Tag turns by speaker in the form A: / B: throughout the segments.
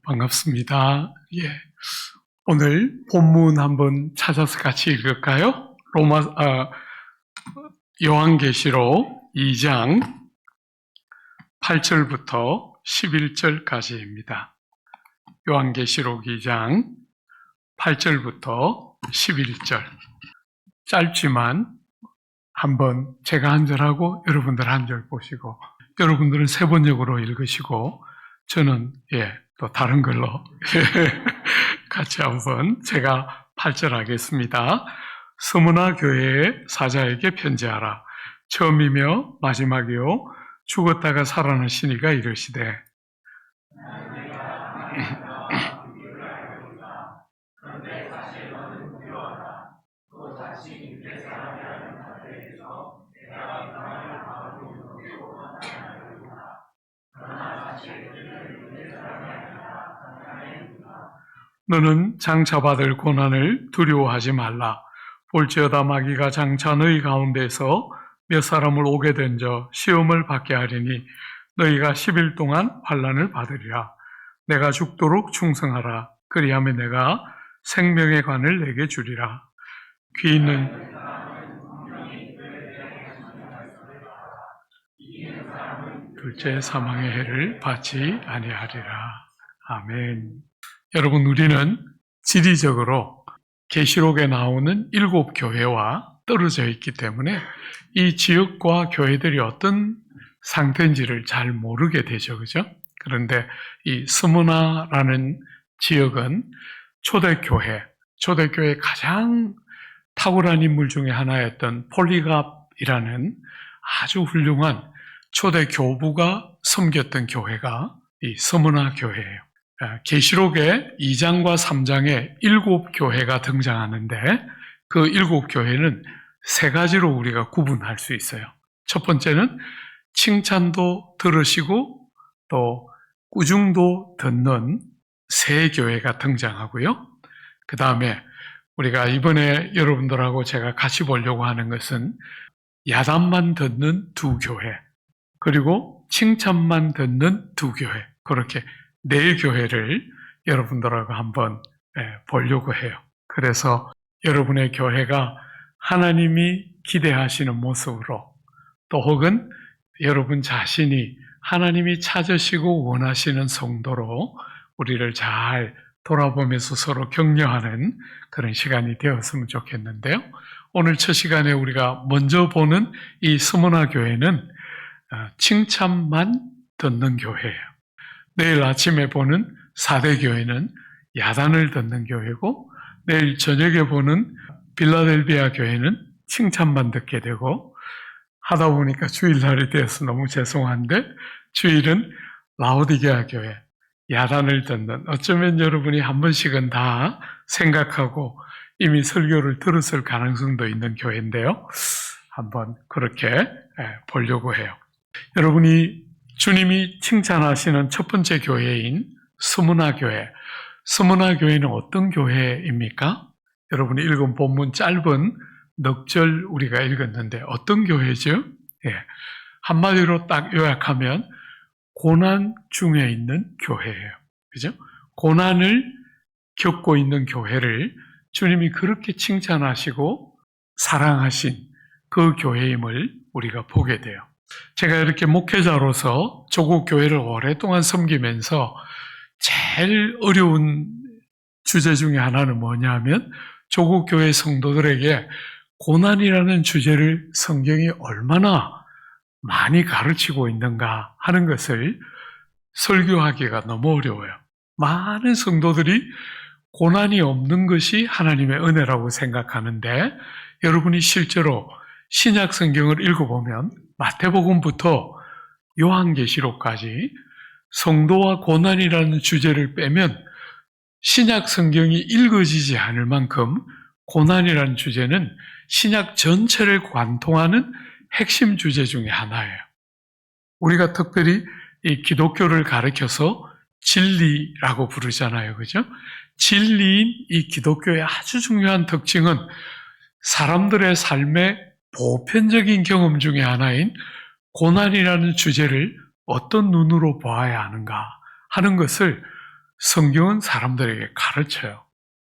A: 반갑습니다. 예. 오늘 본문 한번 찾아서 같이 읽을까요? 요한계시록 2장 8절부터 11절까지입니다. 요한계시록 2장 8절부터 11절. 짧지만 한번 제가 한 절하고 여러분들 한 절 보시고, 여러분들은 세 번역으로 읽으시고, 저는 또 다른 걸로 같이 한번 제가 8절 하겠습니다. 스무나 교회의 사자에게 편지하라. 처음이며 마지막이요 죽었다가 살아나신 이가 이르시되 너는 장차 받을 고난을 두려워하지 말라. 볼지어다 마귀가 장차 너희 가운데서 몇 사람을 오게 던져 시험을 받게 하리니 너희가 10일 동안 환난을 받으리라. 내가 죽도록 충성하라. 그리하면 내가 생명의 관을 내게 주리라. 귀 있는 둘째 사망의 해를 받지 아니하리라. 아멘. 여러분, 우리는 지리적으로 계시록에 나오는 7교회와 떨어져 있기 때문에 이 지역과 교회들이 어떤 상태인지를 잘 모르게 되죠. 그죠? 그런데 이 스무나라는 지역은 초대교회 가장 탁월한 인물 중에 하나였던 폴리갑이라는 아주 훌륭한 초대 교부가 섬겼던 교회가 이 스무나 교회예요. 계시록에 2장과 3장에 7교회가 등장하는데 그 7교회는 세 가지로 우리가 구분할 수 있어요. 첫 번째는 칭찬도 들으시고 또 꾸중도 듣는 세 교회가 등장하고요. 그 다음에 우리가 이번에 여러분들하고 제가 같이 보려고 하는 것은 야단만 듣는 2교회, 그리고 칭찬만 듣는 2교회, 그렇게 4교회를 여러분들하고 한번 보려고 해요. 그래서 여러분의 교회가 하나님이 기대하시는 모습으로, 또 혹은 여러분 자신이 하나님이 찾으시고 원하시는 성도로 우리를 잘 돌아보면서 서로 격려하는 그런 시간이 되었으면 좋겠는데요. 오늘 첫 시간에 우리가 먼저 보는 이 스무나 교회는 칭찬만 듣는 교회예요. 내일 아침에 보는 4대 교회는 야단을 듣는 교회고, 내일 저녁에 보는 빌라델비아 교회는 칭찬만 듣게 되고, 하다 보니까 주일날이 되어서 너무 죄송한데 주일은 라오디게아 교회, 야단을 듣는, 어쩌면 여러분이 한 번씩은 다 생각하고 이미 설교를 들었을 가능성도 있는 교회인데요. 한번 그렇게 보려고 해요. 여러분이 주님이 칭찬하시는 첫 번째 교회인 스무나 교회. 스무나 교회는 어떤 교회입니까? 여러분이 읽은 본문 짧은 넉 절 우리가 읽었는데 어떤 교회죠? 한마디로 딱 요약하면 고난 중에 있는 교회예요. 그죠? 고난을 겪고 있는 교회를 주님이 그렇게 칭찬하시고 사랑하신 그 교회임을 우리가 보게 돼요. 제가 이렇게 목회자로서 조국 교회를 오랫동안 섬기면서 제일 어려운 주제 중에 하나는 뭐냐면 조국 교회 성도들에게 고난이라는 주제를 성경이 얼마나 많이 가르치고 있는가 하는 것을 설교하기가 너무 어려워요. 많은 성도들이 고난이 없는 것이 하나님의 은혜라고 생각하는데, 여러분이 실제로 신약 성경을 읽어보면 마태복음부터 요한계시록까지 성도와 고난이라는 주제를 빼면 신약 성경이 읽어지지 않을 만큼 고난이라는 주제는 신약 전체를 관통하는 핵심 주제 중에 하나예요. 우리가 특별히 이 기독교를 가르쳐서 진리라고 부르잖아요. 그죠? 진리인 이 기독교의 아주 중요한 특징은 사람들의 삶의 보편적인 경험 중에 하나인 고난이라는 주제를 어떤 눈으로 보아야 하는가 하는 것을 성경은 사람들에게 가르쳐요.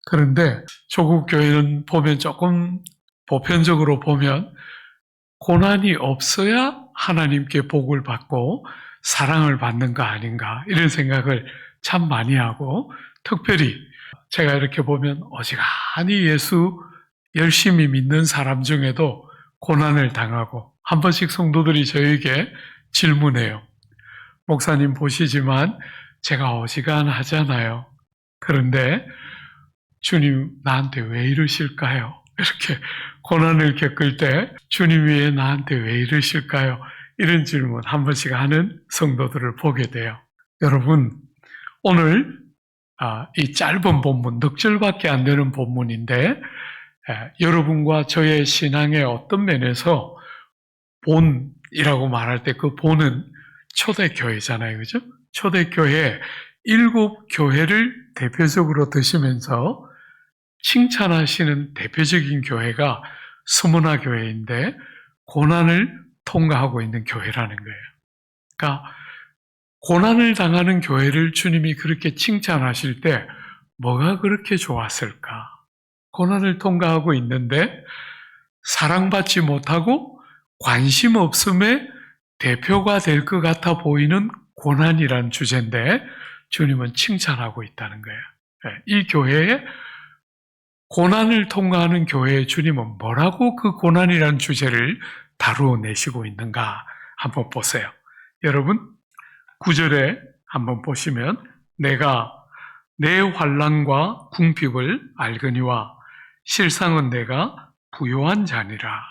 A: 그런데 조국 교회는 보면 조금 보편적으로 보면 고난이 없어야 하나님께 복을 받고 사랑을 받는 거 아닌가 이런 생각을 참 많이 하고, 특별히 제가 이렇게 보면 어지간히 예수 열심히 믿는 사람 중에도 고난을 당하고, 한 번씩 성도들이 저에게 질문해요. 목사님 보시지만 제가 어지간하잖아요. 그런데 주님 나한테 왜 이러실까요? 이렇게 고난을 겪을 때 주님 왜 나한테 왜 이러실까요? 이런 질문 한 번씩 하는 성도들을 보게 돼요. 여러분, 오늘 이 짧은 본문, 넉 절밖에 안 되는 본문인데 여러분과 저의 신앙의 어떤 면에서 본이라고 말할 때 그 본은 초대교회잖아요. 그죠? 초대교회 7교회를 대표적으로 드시면서 칭찬하시는 대표적인 교회가 스무나 교회인데 고난을 통과하고 있는 교회라는 거예요. 그러니까 고난을 당하는 교회를 주님이 그렇게 칭찬하실 때 뭐가 그렇게 좋았을까? 고난을 통과하고 있는데 사랑받지 못하고 관심 없음의 대표가 될 것 같아 보이는 고난이라는 주제인데 주님은 칭찬하고 있다는 거예요. 이 교회에 고난을 통과하는 교회의 주님은 뭐라고 그 고난이라는 주제를 다루어내시고 있는가 한번 보세요. 여러분 9절에 한번 보시면 내가 내 환난과 궁핍을 알거니와 실상은 내가 부요한 자니라.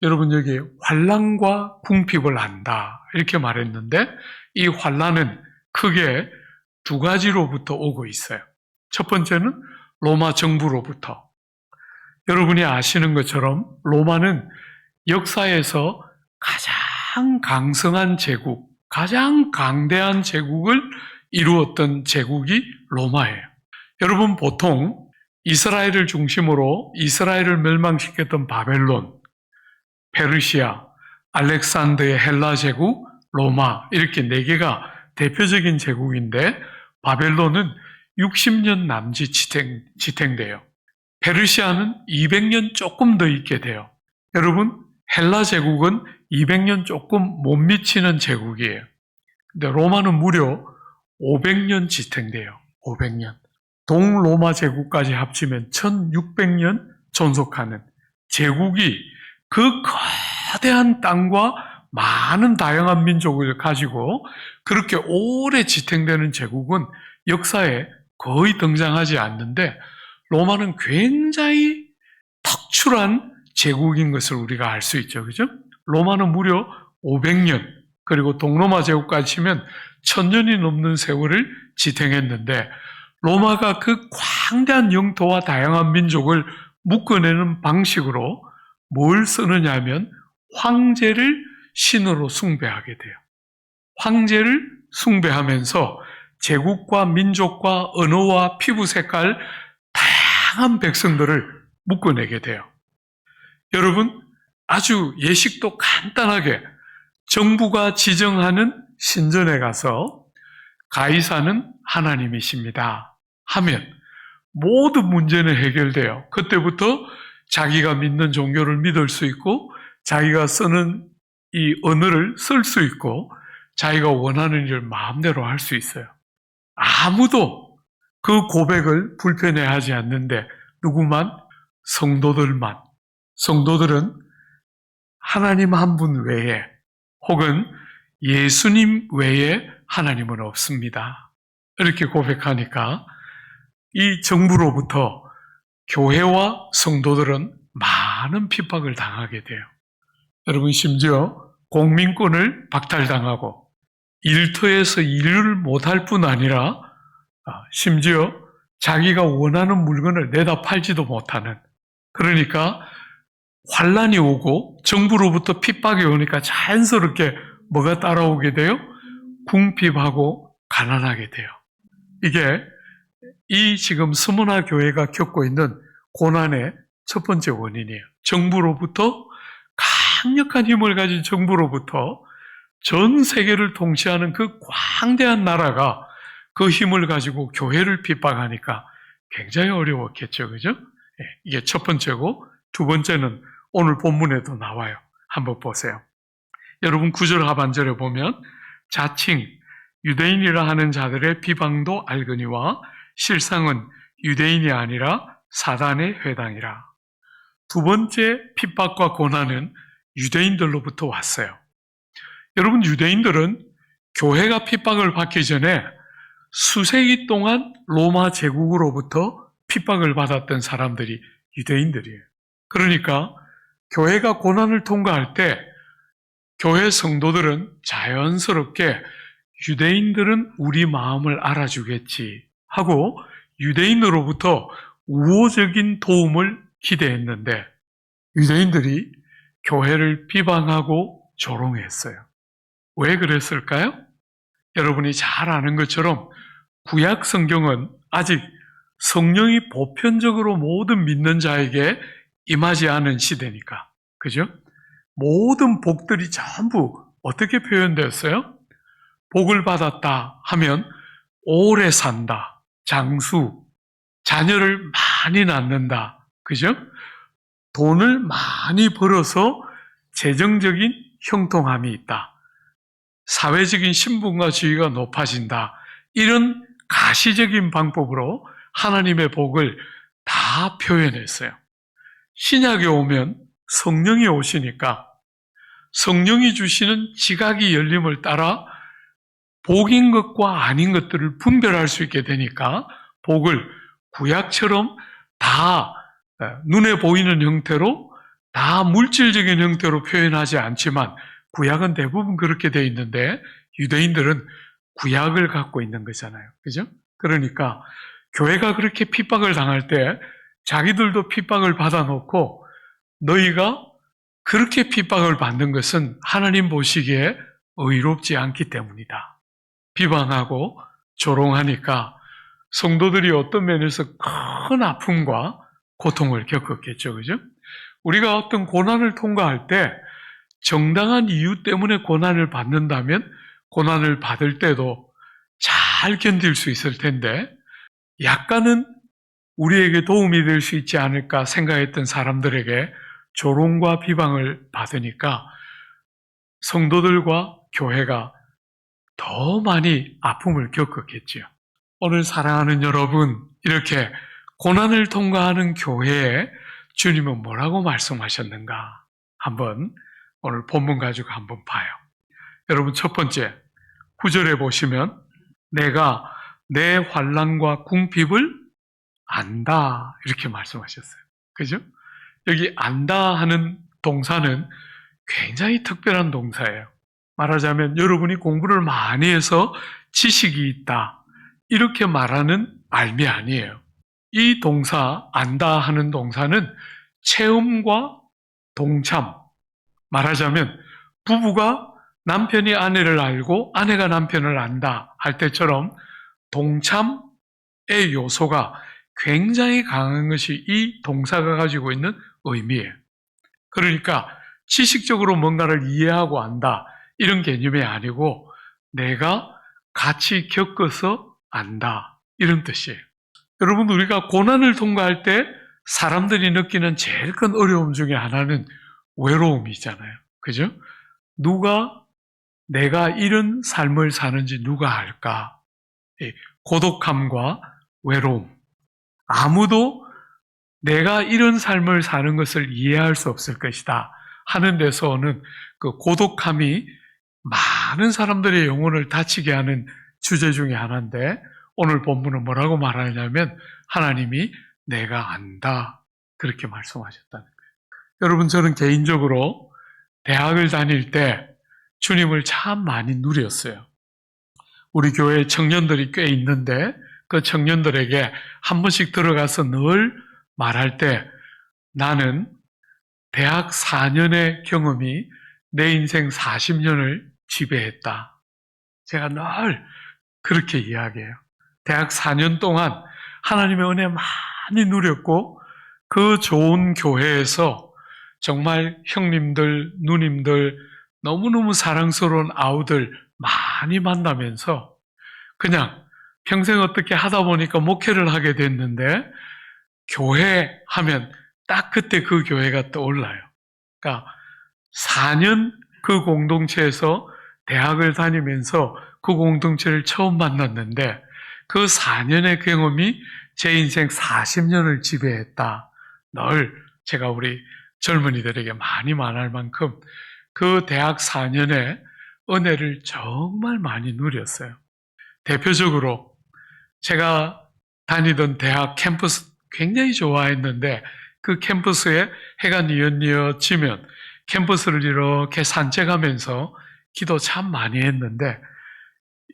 A: 여러분 여기 환난과 궁핍을 안다 이렇게 말했는데 이 환난은 크게 두 가지로부터 오고 있어요. 첫 번째는 로마 정부로부터. 여러분이 아시는 것처럼 로마는 역사에서 가장 강성한 제국, 가장 강대한 제국을 이루었던 제국이 로마예요. 여러분 보통 이스라엘을 중심으로 이스라엘을 멸망시켰던 바벨론, 페르시아, 알렉산더의 헬라 제국, 로마 이렇게 4개가 대표적인 제국인데 바벨론은 60년 남짓 지탱돼요. 페르시아는 200년 조금 더 있게 돼요. 여러분 헬라 제국은 200년 조금 못 미치는 제국이에요. 근데 로마는 무려 500년 지탱돼요. 500년. 동로마 제국까지 합치면 1600년 존속하는 제국이 그 거대한 땅과 많은 다양한 민족을 가지고 그렇게 오래 지탱되는 제국은 역사에 거의 등장하지 않는데 로마는 굉장히 특출한 제국인 것을 우리가 알 수 있죠. 그죠? 로마는 무려 500년, 그리고 동로마 제국까지 치면 1000년이 넘는 세월을 지탱했는데 로마가 그 광대한 영토와 다양한 민족을 묶어내는 방식으로 뭘 쓰느냐 하면 황제를 신으로 숭배하게 돼요. 황제를 숭배하면서 제국과 민족과 언어와 피부 색깔 다양한 백성들을 묶어내게 돼요. 여러분 아주 예식도 간단하게 정부가 지정하는 신전에 가서 가이사는 하나님이십니다 하면 모든 문제는 해결돼요. 그때부터 자기가 믿는 종교를 믿을 수 있고 자기가 쓰는 이 언어를 쓸 수 있고 자기가 원하는 일을 마음대로 할 수 있어요. 아무도 그 고백을 불편해하지 않는데 누구만? 성도들만. 성도들은 하나님 한 분 외에 혹은 예수님 외에 하나님은 없습니다. 이렇게 고백하니까 이 정부로부터 교회와 성도들은 많은 핍박을 당하게 돼요. 여러분 심지어 공민권을 박탈당하고 일터에서 일을 못할 뿐 아니라 심지어 자기가 원하는 물건을 내다 팔지도 못하는, 그러니까 환란이 오고 정부로부터 핍박이 오니까 자연스럽게 뭐가 따라오게 돼요? 궁핍하고 가난하게 돼요. 이게 이 지금 스무나 교회가 겪고 있는 고난의 첫 번째 원인이에요. 정부로부터, 강력한 힘을 가진 정부로부터 전 세계를 통치하는 그 광대한 나라가 그 힘을 가지고 교회를 핍박하니까 굉장히 어려웠겠죠. 그죠? 이게 첫 번째고, 두 번째는 오늘 본문에도 나와요. 한번 보세요. 여러분 9절 하반절에 보면 자칭 유대인이라 하는 자들의 비방도 알거니와 실상은 유대인이 아니라 사단의 회당이라. 두 번째 핍박과 고난은 유대인들로부터 왔어요. 여러분 유대인들은 교회가 핍박을 받기 전에 수세기 동안 로마 제국으로부터 핍박을 받았던 사람들이 유대인들이에요. 그러니까 교회가 고난을 통과할 때 교회 성도들은 자연스럽게 유대인들은 우리 마음을 알아주겠지 하고 유대인으로부터 우호적인 도움을 기대했는데 유대인들이 교회를 비방하고 조롱했어요. 왜 그랬을까요? 여러분이 잘 아는 것처럼 구약 성경은 아직 성령이 보편적으로 모든 믿는 자에게 임하지 않은 시대니까. 그죠? 모든 복들이 전부 어떻게 표현되었어요? 복을 받았다 하면 오래 산다, 장수, 자녀를 많이 낳는다. 그죠? 돈을 많이 벌어서 재정적인 형통함이 있다. 사회적인 신분과 지위가 높아진다. 이런 가시적인 방법으로 하나님의 복을 다 표현했어요. 신약에 오면 성령이 오시니까 성령이 주시는 지각이 열림을 따라 복인 것과 아닌 것들을 분별할 수 있게 되니까 복을 구약처럼 다 눈에 보이는 형태로 다 물질적인 형태로 표현하지 않지만 구약은 대부분 그렇게 돼 있는데 유대인들은 구약을 갖고 있는 거잖아요. 그죠? 그러니까 교회가 그렇게 핍박을 당할 때 자기들도 핍박을 받아놓고 너희가 그렇게 핍박을 받는 것은 하나님 보시기에 의롭지 않기 때문이다. 비방하고 조롱하니까 성도들이 어떤 면에서 큰 아픔과 고통을 겪었겠죠. 그죠? 우리가 어떤 고난을 통과할 때 정당한 이유 때문에 고난을 받는다면 고난을 받을 때도 잘 견딜 수 있을 텐데 약간은 우리에게 도움이 될 수 있지 않을까 생각했던 사람들에게 조롱과 비방을 받으니까 성도들과 교회가 더 많이 아픔을 겪었겠지요. 오늘 사랑하는 여러분, 이렇게 고난을 통과하는 교회에 주님은 뭐라고 말씀하셨는가? 한번 오늘 본문 가지고 한번 봐요. 여러분 첫 번째, 9절에 보시면 내가 내 환난과 궁핍을 안다 이렇게 말씀하셨어요. 그죠? 여기 안다 하는 동사는 굉장히 특별한 동사예요. 말하자면 여러분이 공부를 많이 해서 지식이 있다 이렇게 말하는 알미 아니에요. 이 동사 안다 하는 동사는 체험과 동참, 말하자면 부부가 남편이 아내를 알고 아내가 남편을 안다 할 때처럼 동참의 요소가 굉장히 강한 것이 이 동사가 가지고 있는 의미예요. 그러니까 지식적으로 뭔가를 이해하고 안다 이런 개념이 아니고 내가 같이 겪어서 안다 이런 뜻이에요. 여러분 우리가 고난을 통과할 때 사람들이 느끼는 제일 큰 어려움 중에 하나는 외로움이잖아요. 그죠? 누가 내가 이런 삶을 사는지 누가 알까? 고독함과 외로움. 아무도 내가 이런 삶을 사는 것을 이해할 수 없을 것이다 하는 데서 오는 그 고독함이 많은 사람들의 영혼을 다치게 하는 주제 중에 하나인데 오늘 본문은 뭐라고 말하냐면 하나님이 내가 안다 그렇게 말씀하셨다는 거예요. 여러분 저는 개인적으로 대학을 다닐 때 주님을 참 많이 누렸어요. 우리 교회에 청년들이 꽤 있는데 그 청년들에게 한 번씩 들어가서 늘 말할 때 나는 대학 4년의 경험이 내 인생 40년을 지배했다. 제가 늘 그렇게 이야기해요. 대학 4년 동안 하나님의 은혜 많이 누렸고 그 좋은 교회에서 정말 형님들, 누님들, 너무너무 사랑스러운 아우들 많이 만나면서 그냥 평생 어떻게 하다 보니까 목회를 하게 됐는데 교회 하면 딱 그때 그 교회가 떠올라요. 그러니까 4년 그 공동체에서 대학을 다니면서 그 공동체를 처음 만났는데 그 4년의 경험이 제 인생 40년을 지배했다. 늘 제가 우리 젊은이들에게 많이 말할 만큼 그 대학 4년의 은혜를 정말 많이 누렸어요. 대표적으로 제가 다니던 대학 캠퍼스 굉장히 좋아했는데 그 캠퍼스에 해가 뉘엿뉘엿 지면 캠퍼스를 이렇게 산책하면서 기도 참 많이 했는데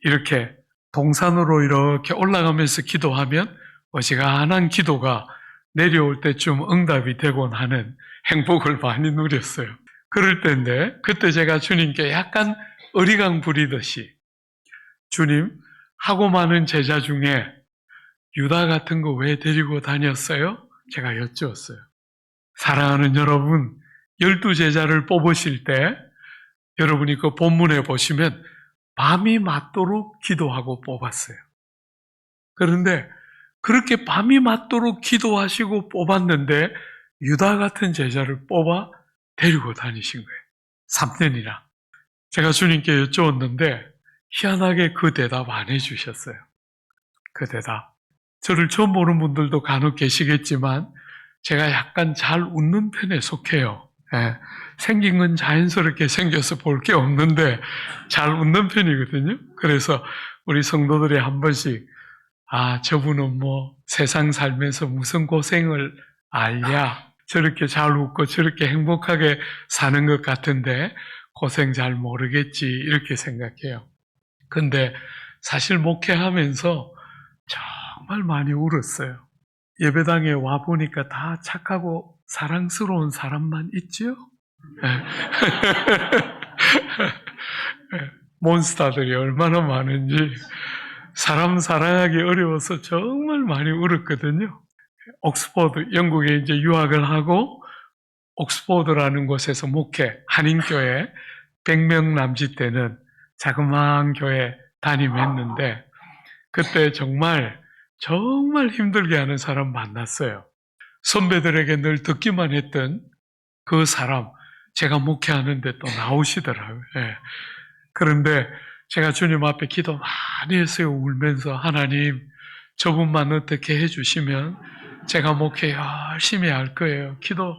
A: 이렇게 동산으로 이렇게 올라가면서 기도하면 어지간한 기도가 내려올 때쯤 응답이 되곤 하는 행복을 많이 누렸어요. 그럴 때인데 그때 제가 주님께 약간 어리광 부리듯이 주님, 하고 많은 제자 중에 유다 같은 거 왜 데리고 다녔어요? 제가 여쭈었어요. 사랑하는 여러분, 12제자를 뽑으실 때 여러분이 그 본문에 보시면 밤이 맞도록 기도하고 뽑았어요. 그런데 그렇게 밤이 맞도록 기도하시고 뽑았는데 유다 같은 제자를 뽑아 데리고 다니신 거예요. 3년이나. 제가 주님께 여쭈었는데 희한하게 그 대답 안 해주셨어요. 그 대답. 저를 처음 보는 분들도 간혹 계시겠지만 제가 약간 잘 웃는 편에 속해요. 예, 생긴 건 자연스럽게 생겨서 볼 게 없는데 잘 웃는 편이거든요. 그래서 우리 성도들이 한 번씩 저분은 뭐 세상 살면서 무슨 고생을 알랴. 저렇게 잘 웃고 저렇게 행복하게 사는 것 같은데 고생 잘 모르겠지 이렇게 생각해요. 근데 사실 목회하면서 정말 많이 울었어요. 예배당에 와보니까 다 착하고 사랑스러운 사람만 있죠? 몬스터들이 얼마나 많은지 사람 사랑하기 어려워서 정말 많이 울었거든요. 옥스퍼드, 영국에 이제 유학을 하고 옥스퍼드라는 곳에서 목회, 한인교회 100명 남짓 되는 자그마한 교회 담임했는데 그때 정말 힘들게 하는 사람 만났어요. 선배들에게 늘 듣기만 했던 그 사람, 제가 목회하는데 또 나오시더라고요. 예. 그런데 제가 주님 앞에 기도 많이 했어요. 울면서 하나님, 저분만 어떻게 해주시면 제가 목회 열심히 할 거예요. 기도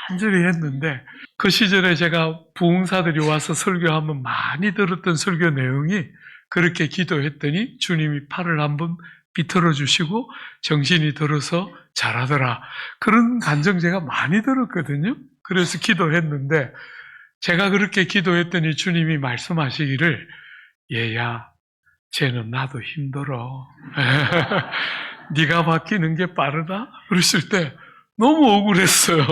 A: 간절히 했는데 그 시절에 제가 부흥사들이 와서 설교하면 많이 들었던 설교 내용이 그렇게 기도했더니 주님이 팔을 한번 비틀어 주시고 정신이 들어서 잘하더라. 그런 간증 제가 많이 들었거든요. 그래서 기도했는데 제가 그렇게 기도했더니 주님이 말씀하시기를 얘야, 쟤는 나도 힘들어. 네가 바뀌는 게 빠르다? 그러실 때 너무 억울했어요.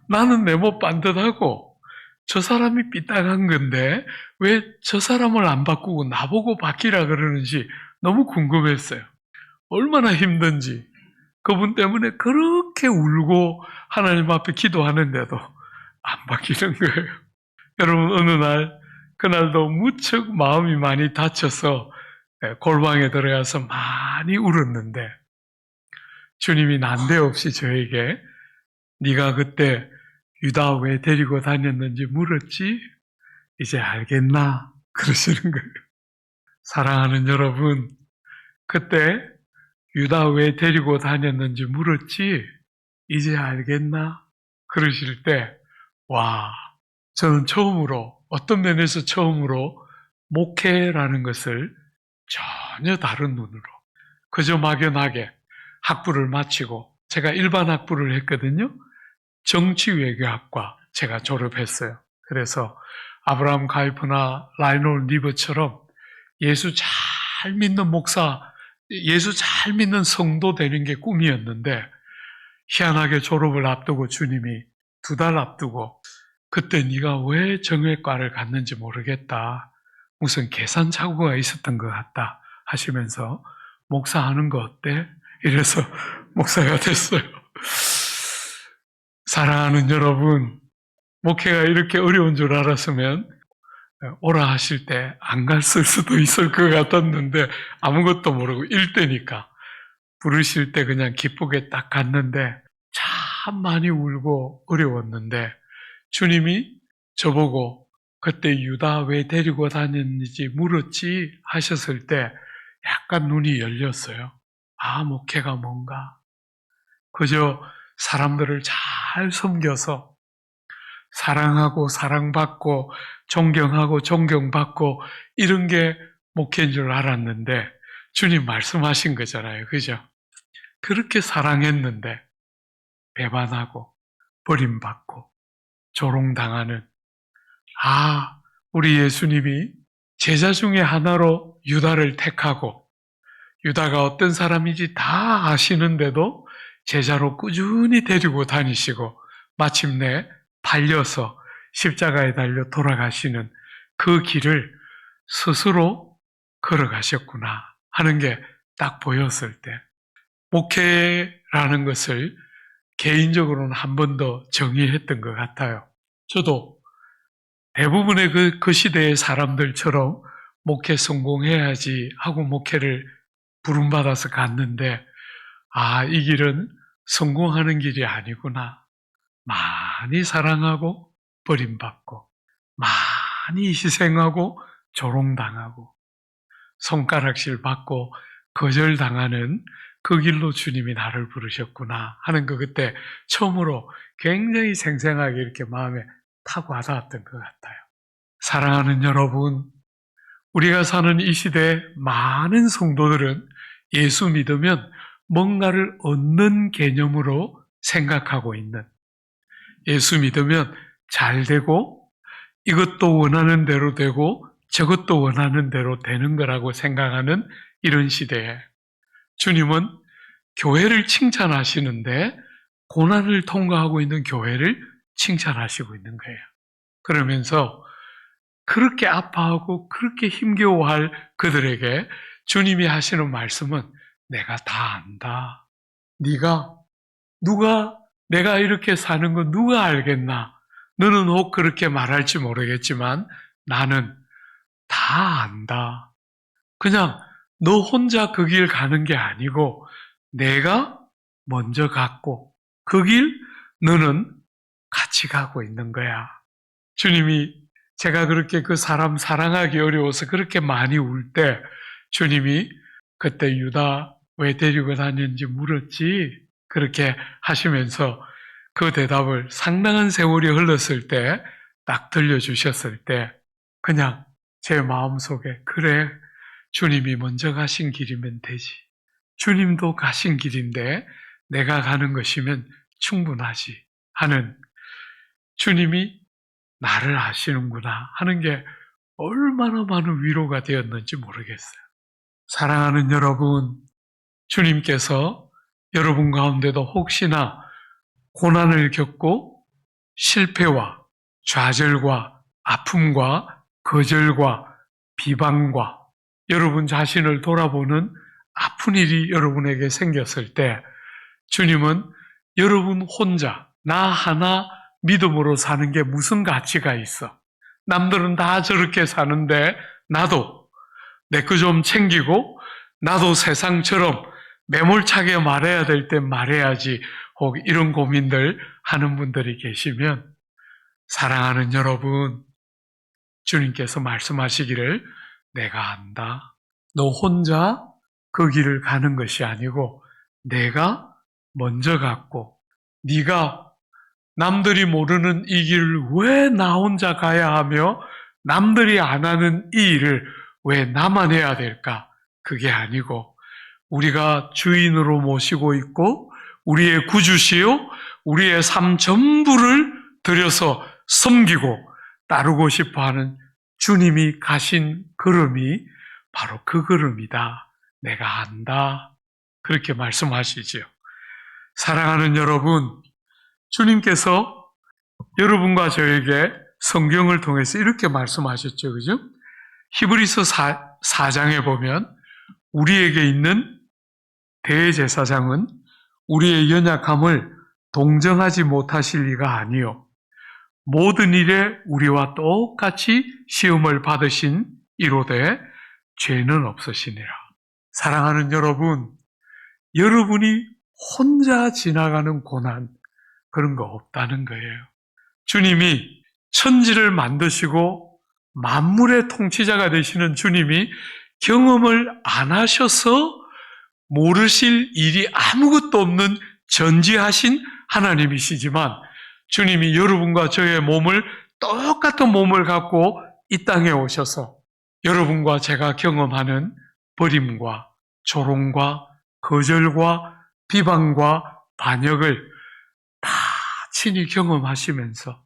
A: 나는 내 못 반듯하고 저 사람이 삐딱한 건데 왜 저 사람을 안 바꾸고 나보고 바뀌라 그러는지 너무 궁금했어요. 얼마나 힘든지 그분 때문에 그렇게 울고 하나님 앞에 기도하는데도 안 바뀌는 거예요. 여러분 어느 날 그날도 무척 마음이 많이 다쳐서 골방에 들어가서 많이 울었는데 주님이 난데없이 저에게 네가 그때 유다 왜 데리고 다녔는지 물었지? 이제 알겠나? 그러시는 거예요. 사랑하는 여러분, 그때 유다 왜 데리고 다녔는지 물었지? 이제 알겠나? 그러실 때, 와, 저는 처음으로, 어떤 면에서 처음으로 목회라는 것을 전혀 다른 눈으로, 그저 막연하게 학부를 마치고, 제가 일반 학부를 했거든요. 정치외교학과 제가 졸업했어요. 그래서 아브라함 가이프나 라이놀 리버처럼 예수 잘 믿는 목사, 예수 잘 믿는 성도 되는 게 꿈이었는데 희한하게 졸업을 앞두고 주님이 2달 앞두고 그때 네가 왜 정외과를 갔는지 모르겠다. 무슨 계산 착오가 있었던 것 같다 하시면서 목사하는 거 어때? 이래서 목사가 됐어요. 사랑하는 여러분, 목회가 이렇게 어려운 줄 알았으면 오라 하실 때 안 갔을 수도 있을 것 같았는데 아무것도 모르고 일대니까 부르실 때 그냥 기쁘게 딱 갔는데 참 많이 울고 어려웠는데 주님이 저보고 그때 유다 왜 데리고 다녔는지 물었지 하셨을 때 약간 눈이 열렸어요. 아, 목회가 뭔가. 그저 사람들을 잘 섬겨서 사랑하고 사랑받고 존경하고 존경받고 이런 게 목회인 줄 알았는데 주님 말씀하신 거잖아요. 그죠? 그렇게 사랑했는데 배반하고 버림받고 조롱당하는 우리 예수님이 제자 중에 하나로 유다를 택하고 유다가 어떤 사람인지 다 아시는데도 제자로 꾸준히 데리고 다니시고 마침내 팔려서 십자가에 달려 돌아가시는 그 길을 스스로 걸어가셨구나 하는 게 딱 보였을 때 목회라는 것을 개인적으로는 한 번 더 정의했던 것 같아요. 저도 대부분의 그 시대의 사람들처럼 목회 성공해야지 하고 목회를 부름받아서 갔는데 이 길은 성공하는 길이 아니구나. 많이 사랑하고 버림받고 많이 희생하고 조롱당하고 손가락질 받고 거절당하는 그 길로 주님이 나를 부르셨구나 하는 거 그때 처음으로 굉장히 생생하게 이렇게 마음에 탁 와닿았던 것 같아요. 사랑하는 여러분, 우리가 사는 이 시대의 많은 성도들은 예수 믿으면 뭔가를 얻는 개념으로 생각하고 있는, 예수 믿으면 잘 되고 이것도 원하는 대로 되고 저것도 원하는 대로 되는 거라고 생각하는 이런 시대에 주님은 교회를 칭찬하시는데 고난을 통과하고 있는 교회를 칭찬하시고 있는 거예요. 그러면서 그렇게 아파하고 그렇게 힘겨워할 그들에게 주님이 하시는 말씀은 내가 다 안다. 내가 이렇게 사는 거 누가 알겠나? 너는 혹 그렇게 말할지 모르겠지만 나는 다 안다. 그냥 너 혼자 그 길 가는 게 아니고 내가 먼저 갔고 그 길 너는 같이 가고 있는 거야. 주님이 제가 그렇게 그 사람 사랑하기 어려워서 그렇게 많이 울 때 주님이 그때 유다 왜 데리고 다녔는지 물었지 그렇게 하시면서 그 대답을 상당한 세월이 흘렀을 때 딱 들려주셨을 때 그냥 제 마음속에 그래 주님이 먼저 가신 길이면 되지. 주님도 가신 길인데 내가 가는 것이면 충분하지 하는 주님이 나를 아시는구나 하는 게 얼마나 많은 위로가 되었는지 모르겠어요. 사랑하는 여러분, 주님께서 여러분 가운데도 혹시나 고난을 겪고 실패와 좌절과 아픔과 거절과 비방과 여러분 자신을 돌아보는 아픈 일이 여러분에게 생겼을 때 주님은 여러분 혼자 나 하나 믿음으로 사는 게 무슨 가치가 있어? 남들은 다 저렇게 사는데 나도 내 거 좀 챙기고 나도 세상처럼 매몰차게 말해야 될 때 말해야지 혹 이런 고민들 하는 분들이 계시면 사랑하는 여러분 주님께서 말씀하시기를 내가 안다. 너 혼자 그 길을 가는 것이 아니고 내가 먼저 갔고 네가 남들이 모르는 이 길을 왜 나 혼자 가야 하며 남들이 안 하는 이 일을 왜 나만 해야 될까? 그게 아니고 우리가 주인으로 모시고 있고 우리의 구주시요 우리의 삶 전부를 들여서 섬기고 따르고 싶어하는 주님이 가신 걸음이 바로 그 걸음이다. 내가 안다. 그렇게 말씀하시지요. 사랑하는 여러분, 주님께서 여러분과 저에게 성경을 통해서 이렇게 말씀하셨죠. 그죠? 히브리서 4장에 보면 우리에게 있는 대제사장은 우리의 연약함을 동정하지 못하실 리가 아니요 모든 일에 우리와 똑같이 시험을 받으신 이로되 죄는 없으시니라. 사랑하는 여러분, 여러분이 혼자 지나가는 고난, 그런 거 없다는 거예요. 주님이 천지를 만드시고 만물의 통치자가 되시는 주님이 경험을 안 하셔서 모르실 일이 아무것도 없는 전지하신 하나님이시지만, 주님이 여러분과 저의 몸을, 똑같은 몸을 갖고 이 땅에 오셔서 여러분과 제가 경험하는 버림과 조롱과 거절과 비방과 반역을 다 친히 경험하시면서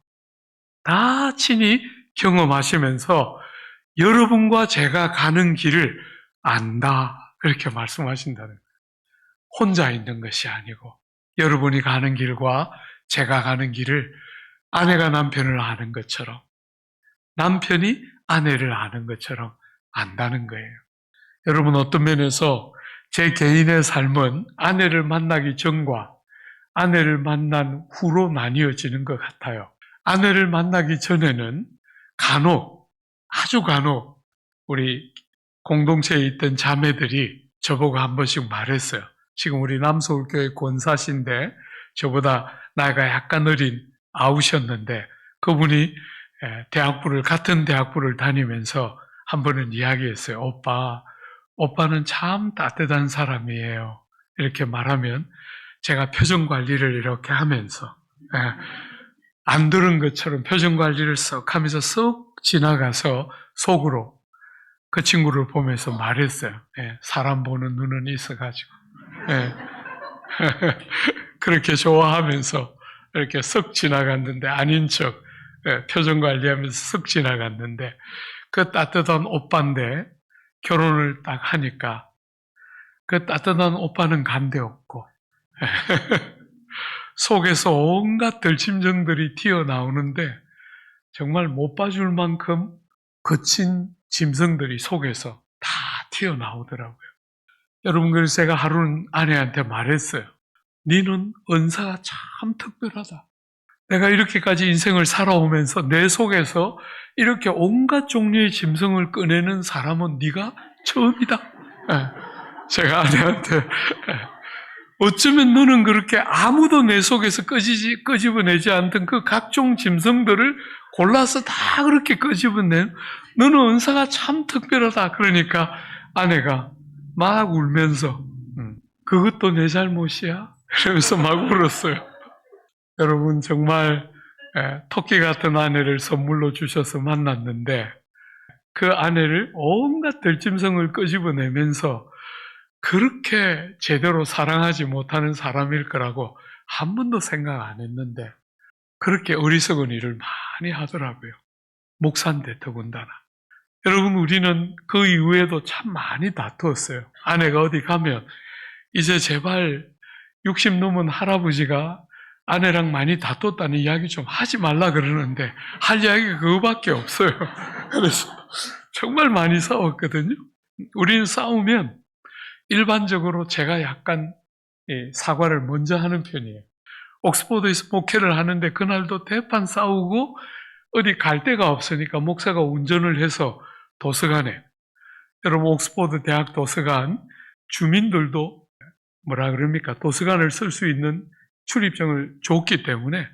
A: 여러분과 제가 가는 길을 안다, 그렇게 말씀하신다는 거예요. 혼자 있는 것이 아니고 여러분이 가는 길과 제가 가는 길을 아내가 남편을 아는 것처럼, 남편이 아내를 아는 것처럼 안다는 거예요. 여러분, 어떤 면에서 제 개인의 삶은 아내를 만나기 전과 아내를 만난 후로 나뉘어지는 것 같아요. 아내를 만나기 전에는 아주 간혹 우리 공동체에 있던 자매들이 저보고 한 번씩 말했어요. 지금 우리 남서울교회 권사신데 저보다 나이가 약간 어린 아우셨는데, 그분이 같은 대학부를 다니면서 한 번은 이야기했어요. 오빠는 참 따뜻한 사람이에요. 이렇게 말하면 제가 표정 관리를 이렇게 하면서 안 들은 것처럼 표정 관리를 썩 하면서 썩 지나가서 속으로 그 친구를 보면서 말했어요. 사람 보는 눈은 있어가지고. 그렇게 좋아하면서 이렇게 썩 지나갔는데, 아닌 척 표정 관리하면서 썩 지나갔는데, 그 따뜻한 오빠인데 결혼을 딱 하니까 그 따뜻한 오빠는 간데없고 속에서 온갖 들짐승들이 튀어나오는데 정말 못 봐줄 만큼 거친 짐승들이 속에서 다 튀어나오더라고요. 여러분, 그래서 제가 하루는 아내한테 말했어요. 너는 은사가 참 특별하다. 내가 이렇게까지 인생을 살아오면서 내 속에서 이렇게 온갖 종류의 짐승을 꺼내는 사람은 네가 처음이다. 제가 아내한테 어쩌면 너는 그렇게 아무도 내 속에서 끄집어내지 않던 그 각종 짐승들을 골라서 다 그렇게 끄집어낸, 너는 은사가 참 특별하다. 그러니까 아내가 막 울면서 그것도 내 잘못이야? 이러면서 막 울었어요. 여러분, 정말 토끼 같은 아내를 선물로 주셔서 만났는데, 그 아내를 온갖 들짐승을 끄집어내면서 그렇게 제대로 사랑하지 못하는 사람일 거라고 한 번도 생각 안 했는데 그렇게 어리석은 일을 많이 하더라고요. 목사인데 더군다나. 여러분, 우리는 그 이후에도 참 많이 다투었어요. 아내가 어디 가면 이제 제발 60 넘은 할아버지가 아내랑 많이 다퉜다는 이야기 좀 하지 말라 그러는데 할 이야기가 그거밖에 없어요. 그래서 정말 많이 싸웠거든요. 우리는 싸우면 일반적으로 제가 약간 사과를 먼저 하는 편이에요. 옥스포드에서 목회를 하는데 그날도 대판 싸우고 어디 갈 데가 없으니까 목사가 운전을 해서 도서관에, 여러분 옥스포드 대학 도서관 주민들도 도서관을 쓸 수 있는 출입증을 줬기 때문에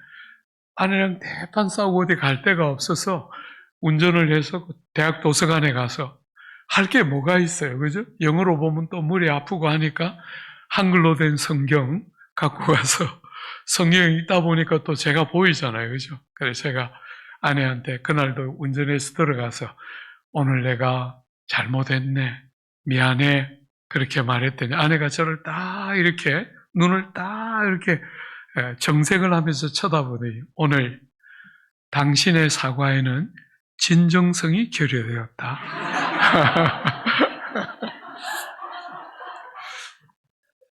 A: 아내랑 대판 싸우고 어디 갈 데가 없어서 운전을 해서 대학 도서관에 가서 할 게 뭐가 있어요, 그죠? 영어로 보면 또 머리 아프고 하니까 한글로 된 성경 갖고 가서 성경 읽다 보니까 또 제가 보이잖아요, 그죠? 그래서 제가 아내한테 그날도 운전해서 들어가서 오늘 내가 잘못했네, 미안해, 그렇게 말했더니 아내가 저를 딱 이렇게 눈을 딱 이렇게 정색을 하면서 쳐다보더니 오늘 당신의 사과에는 진정성이 결여되었다.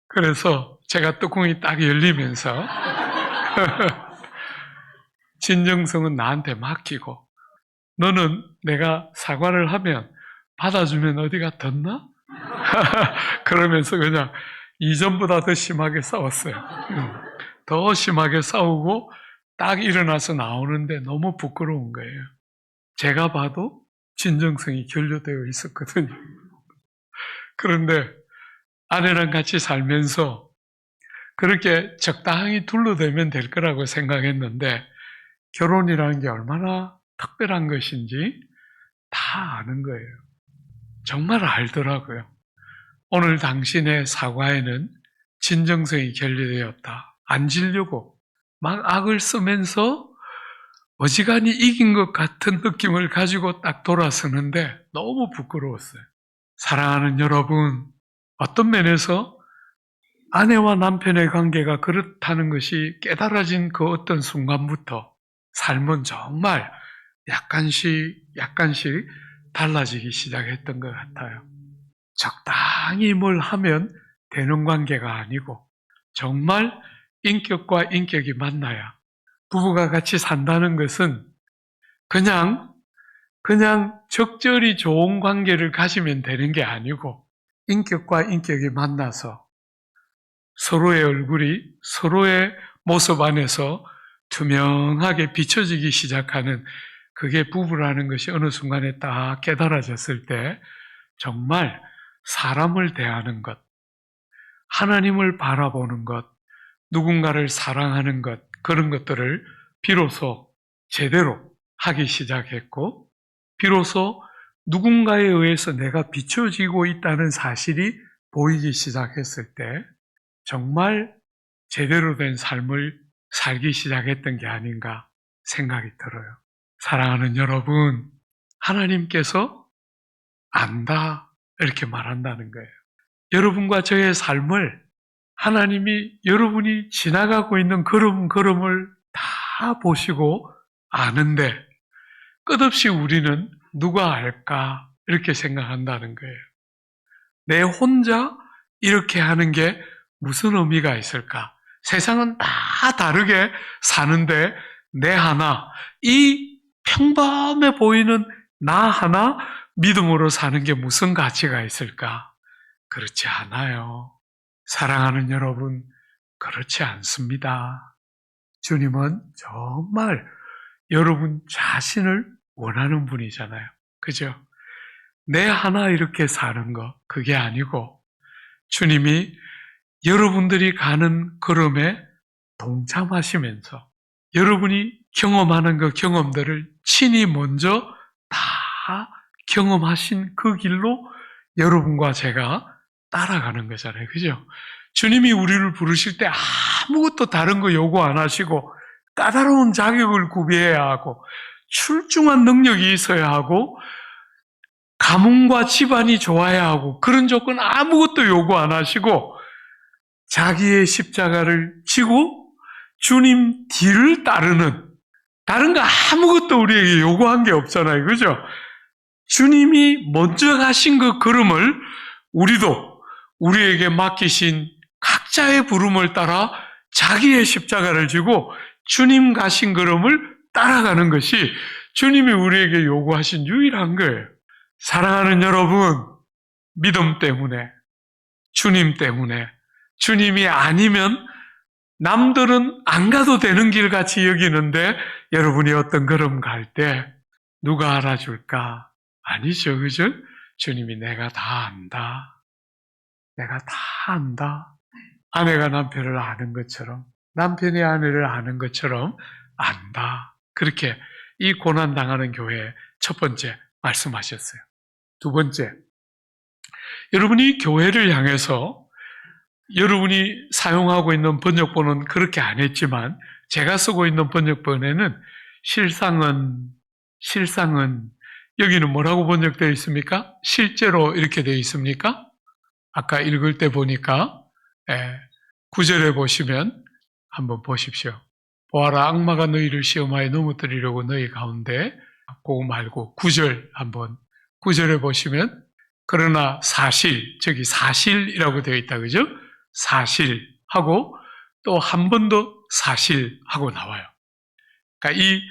A: 그래서 제가 뚜껑이 딱 열리면서 진정성은 나한테 맡기고 너는 내가 사과를 하면 받아주면 어디가 덧나? 그러면서 그냥 이전보다 더 심하게 싸웠어요. 더 심하게 싸우고 딱 일어나서 나오는데 너무 부끄러운 거예요. 제가 봐도 진정성이 결여되어 있었거든요. 그런데 아내랑 같이 살면서 그렇게 적당히 둘러대면 될 거라고 생각했는데 결혼이라는 게 얼마나 특별한 것인지 다 아는 거예요. 정말 알더라고요. 오늘 당신의 사과에는 진정성이 결여되었다. 안 지려고 막 악을 쓰면서 어지간히 이긴 것 같은 느낌을 가지고 딱 돌아서는데 너무 부끄러웠어요. 사랑하는 여러분, 어떤 면에서 아내와 남편의 관계가 그렇다는 것이 깨달아진 그 어떤 순간부터 삶은 정말 약간씩 달라지기 시작했던 것 같아요. 적당히 뭘 하면 되는 관계가 아니고 정말 인격과 인격이 만나야 부부가 같이 산다는 것은 그냥 적절히 좋은 관계를 가지면 되는 게 아니고 인격과 인격이 만나서 서로의 얼굴이 서로의 모습 안에서 투명하게 비춰지기 시작하는 그게 부부라는 것이 어느 순간에 딱 깨달아졌을 때 정말 사람을 대하는 것, 하나님을 바라보는 것, 누군가를 사랑하는 것, 그런 것들을 비로소 제대로 하기 시작했고, 비로소 누군가에 의해서 내가 비춰지고 있다는 사실이 보이기 시작했을 때, 정말 제대로 된 삶을 살기 시작했던 게 아닌가 생각이 들어요. 사랑하는 여러분, 하나님께서 안다, 이렇게 말한다는 거예요. 여러분과 저의 삶을 하나님이 여러분이 지나가고 있는 걸음걸음을 다 보시고 아는데 끝없이 우리는 누가 알까 이렇게 생각한다는 거예요. 내 혼자 이렇게 하는 게 무슨 의미가 있을까? 세상은 다 다르게 사는데 내 하나, 이 평범해 보이는 나 하나 믿음으로 사는 게 무슨 가치가 있을까? 그렇지 않아요. 사랑하는 여러분, 그렇지 않습니다. 주님은 정말 여러분 자신을 원하는 분이잖아요. 그죠? 내 하나 이렇게 사는 거, 그게 아니고 주님이 여러분들이 가는 걸음에 동참하시면서 여러분이 경험하는 그 경험들을 친히 먼저 다 경험하신 그 길로 여러분과 제가 따라가는 거잖아요. 그죠? 주님이 우리를 부르실 때 아무것도 다른 거 요구 안 하시고 까다로운 자격을 구비해야 하고 출중한 능력이 있어야 하고 가문과 집안이 좋아야 하고 그런 조건 아무것도 요구 안 하시고 자기의 십자가를 지고 주님 뒤를 따르는 다른 거 아무것도 우리에게 요구한 게 없잖아요. 그죠? 주님이 먼저 가신 그 걸음을 우리도 우리에게 맡기신 각자의 부름을 따라 자기의 십자가를 지고 주님 가신 걸음을 따라가는 것이 주님이 우리에게 요구하신 유일한 거예요. 사랑하는 여러분, 믿음 때문에, 주님 때문에, 주님이 아니면 남들은 안 가도 되는 길 같이 여기는데 여러분이 어떤 걸음 갈 때 누가 알아줄까? 아니죠, 그죠? 주님이 내가 다 안다. 내가 다 안다. 아내가 남편을 아는 것처럼, 남편이 아내를 아는 것처럼 안다. 그렇게 이 고난당하는 교회의 첫 번째 말씀하셨어요. 두 번째, 여러분이 교회를 향해서 여러분이 사용하고 있는 번역본은 그렇게 안 했지만 제가 쓰고 있는 번역본에는 실상은 여기는 뭐라고 번역되어 있습니까? 실제로 이렇게 되어 있습니까? 아까 읽을 때 보니까 9절에 보시면 한번 보십시오. 보아라 악마가 너희를 시험하여 넘어뜨리려고 너희 가운데 그거 말고 9절 한번 9절에 보시면 그러나 사실 저기 사실이라고 되어 있다 그죠? 사실하고 또 한 번 더 사실하고 나와요. 그러니까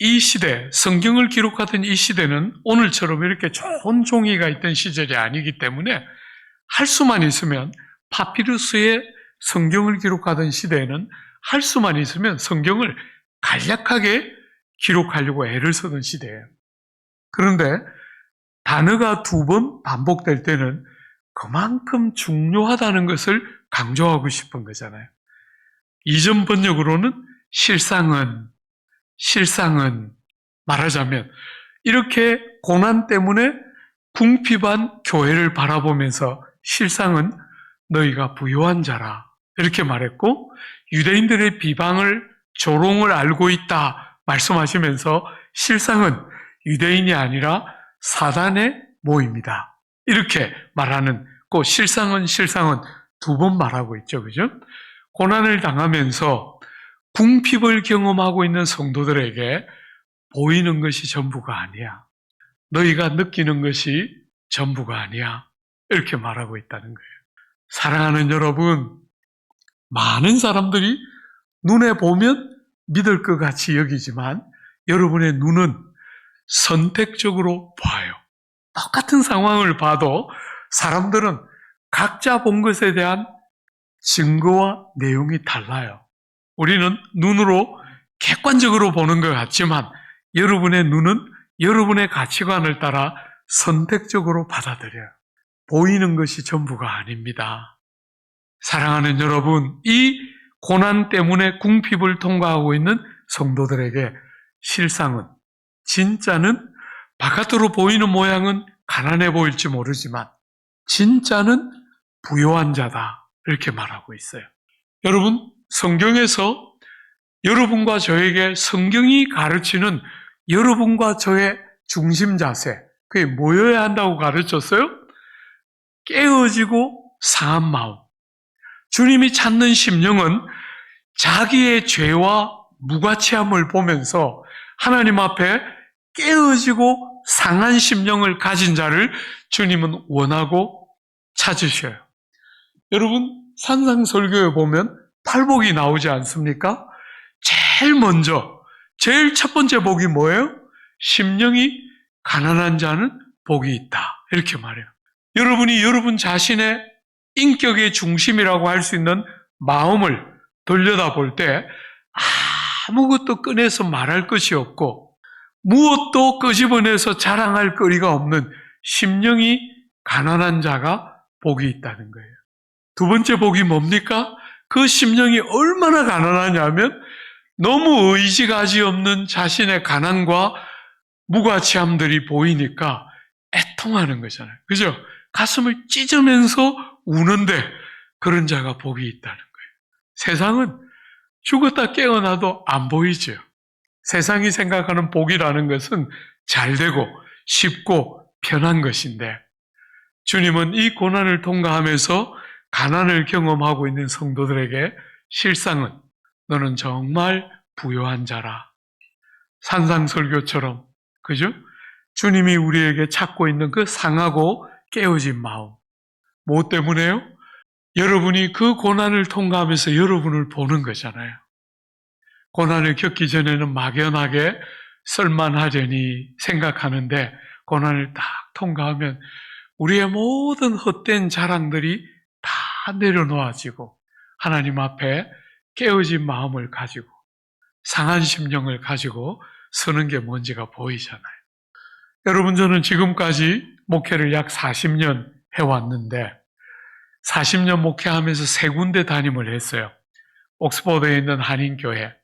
A: 이 시대, 성경을 기록하던 이 시대는 오늘처럼 이렇게 좋은 종이가 있던 시절이 아니기 때문에 할 수만 있으면 파피루스에 성경을 기록하던 시대에는 할 수만 있으면 성경을 간략하게 기록하려고 애를 쓰는 시대예요. 그런데 단어가 2번 반복될 때는 그만큼 중요하다는 것을 강조하고 싶은 거잖아요. 이전 번역으로는 실상은 말하자면 이렇게 고난 때문에 궁핍한 교회를 바라보면서 실상은 너희가 부요한 자라 이렇게 말했고, 유대인들의 비방을 조롱을 알고 있다 말씀하시면서 실상은 유대인이 아니라 사단의 모임이다 이렇게 말하는, 그 실상은 2번 말하고 있죠. 그죠? 고난을 당하면서 궁핍을 경험하고 있는 성도들에게 보이는 것이 전부가 아니야, 너희가 느끼는 것이 전부가 아니야 이렇게 말하고 있다는 거예요. 사랑하는 여러분, 많은 사람들이 눈에 보면 믿을 것 같이 여기지만 여러분의 눈은 선택적으로 봐요. 똑같은 상황을 봐도 사람들은 각자 본 것에 대한 증거와 내용이 달라요. 우리는 눈으로 객관적으로 보는 것 같지만 여러분의 눈은 여러분의 가치관을 따라 선택적으로 받아들여요. 보이는 것이 전부가 아닙니다. 사랑하는 여러분, 이 고난 때문에 궁핍을 통과하고 있는 성도들에게 실상은, 진짜는 바깥으로 보이는 모양은 가난해 보일지 모르지만 진짜는 부요한 자다 이렇게 말하고 있어요. 여러분, 성경에서 여러분과 저에게 성경이 가르치는 여러분과 저의 중심 자세, 그게 뭐여야 한다고 가르쳤어요? 깨어지고 상한 마음. 주님이 찾는 심령은 자기의 죄와 무가치함을 보면서 하나님 앞에 깨어지고 상한 심령을 가진 자를 주님은 원하고 찾으셔요. 여러분, 산상설교에 보면 팔복이 나오지 않습니까? 제일 첫 번째 복이 뭐예요? 심령이 가난한 자는 복이 있다 이렇게 말해요. 여러분이 여러분 자신의 인격의 중심이라고 할 수 있는 마음을 돌려다볼 때 아무것도 꺼내서 말할 것이 없고 무엇도 끄집어내서 자랑할 거리가 없는 심령이 가난한 자가 복이 있다는 거예요. 2번째 복이 뭡니까? 그 심령이 얼마나 가난하냐면 너무 의지가지 없는 자신의 가난과 무가치함들이 보이니까 애통하는 거잖아요. 그죠? 가슴을 찢으면서 우는데 그런 자가 복이 있다는 거예요. 세상은 죽었다 깨어나도 안 보이죠. 세상이 생각하는 복이라는 것은 잘되고 쉽고 편한 것인데 주님은 이 고난을 통과하면서 가난을 경험하고 있는 성도들에게 실상은 너는 정말 부요한 자라. 산상설교처럼, 그죠? 주님이 우리에게 찾고 있는 그 상하고 깨어진 마음. 뭐 때문에요? 여러분이 그 고난을 통과하면서 여러분을 보는 거잖아요. 고난을 겪기 전에는 막연하게 쓸만하려니 생각하는데 고난을 딱 통과하면 우리의 모든 헛된 자랑들이 다 내려놓아지고 하나님 앞에 깨어진 마음을 가지고 상한 심령을 가지고 서는 게 뭔지가 보이잖아요. 여러분, 저는 지금까지 목회를 약 40년 해왔는데 40년 목회하면서 3군데 담임을 했어요. 옥스퍼드에 있는 한인교회,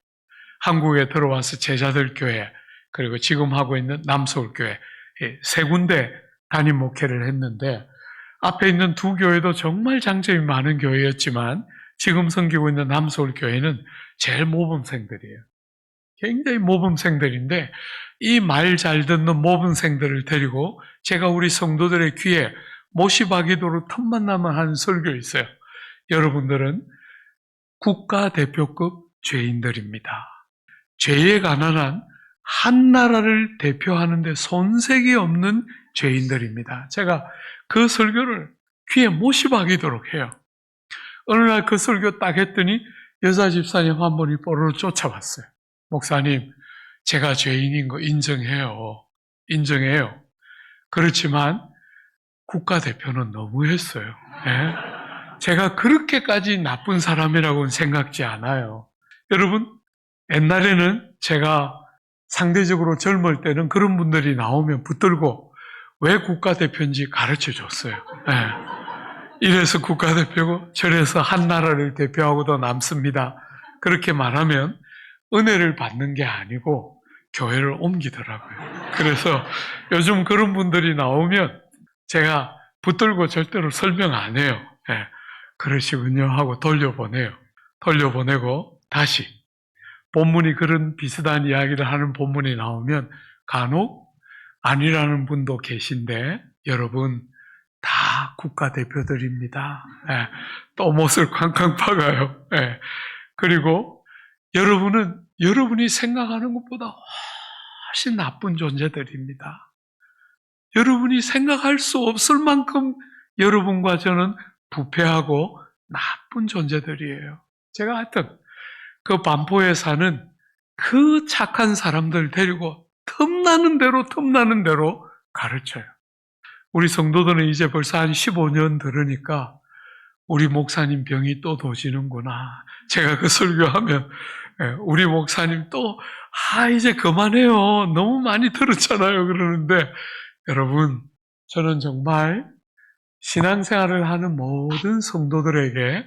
A: 한국에 들어와서 제자들 교회, 그리고 지금 하고 있는 남서울교회, 3군데 담임 목회를 했는데 앞에 있는 2 교회도 정말 장점이 많은 교회였지만 지금 섬기고 있는 남서울교회는 제일 모범생들이에요. 굉장히 모범생들인데 이 말 잘 듣는 모범생들을 데리고 제가 우리 성도들의 귀에 못이 박이도록 틈만 나면 하는 설교 있어요. 여러분들은 국가대표급 죄인들입니다. 죄에 가난한 한 나라를 대표하는데 손색이 없는 죄인들입니다. 제가 그 설교를 귀에 못이 박이도록 해요. 어느 날 그 설교 딱 했더니 여자 집사님 한 분이 뽀로로 쫓아왔어요. 목사님, 제가 죄인인 거 인정해요. 그렇지만 국가대표는 너무했어요. 네? 제가 그렇게까지 나쁜 사람이라고는 생각지 않아요. 여러분, 옛날에는 제가 상대적으로 젊을 때는 그런 분들이 나오면 붙들고 왜 국가대표인지 가르쳐 줬어요. 네. 이래서 국가대표고 저래서 한 나라를 대표하고도 남습니다. 그렇게 말하면 은혜를 받는 게 아니고 교회를 옮기더라고요. 그래서 요즘 그런 분들이 나오면 제가 붙들고 절대로 설명 안 해요. 네. 그러시군요 하고 돌려보내요. 돌려보내고 다시 본문이 그런 비슷한 이야기를 하는 본문이 나오면 간혹 아니라는 분도 계신데 여러분 다 국가대표들입니다. 예, 또 못을 쾅쾅 박아요. 예, 그리고 여러분은 여러분이 생각하는 것보다 훨씬 나쁜 존재들입니다. 여러분이 생각할 수 없을 만큼 여러분과 저는 부패하고 나쁜 존재들이에요. 제가 하여튼 그 반포에 사는 그 착한 사람들 데리고 틈나는 대로 가르쳐요. 우리 성도들은 이제 벌써 한 15년 들으니까 우리 목사님 병이 또 도지는구나. 제가 그 설교하면 우리 목사님 또 이제 그만해요. 너무 많이 들었잖아요. 그러는데 여러분 저는 정말 신앙생활을 하는 모든 성도들에게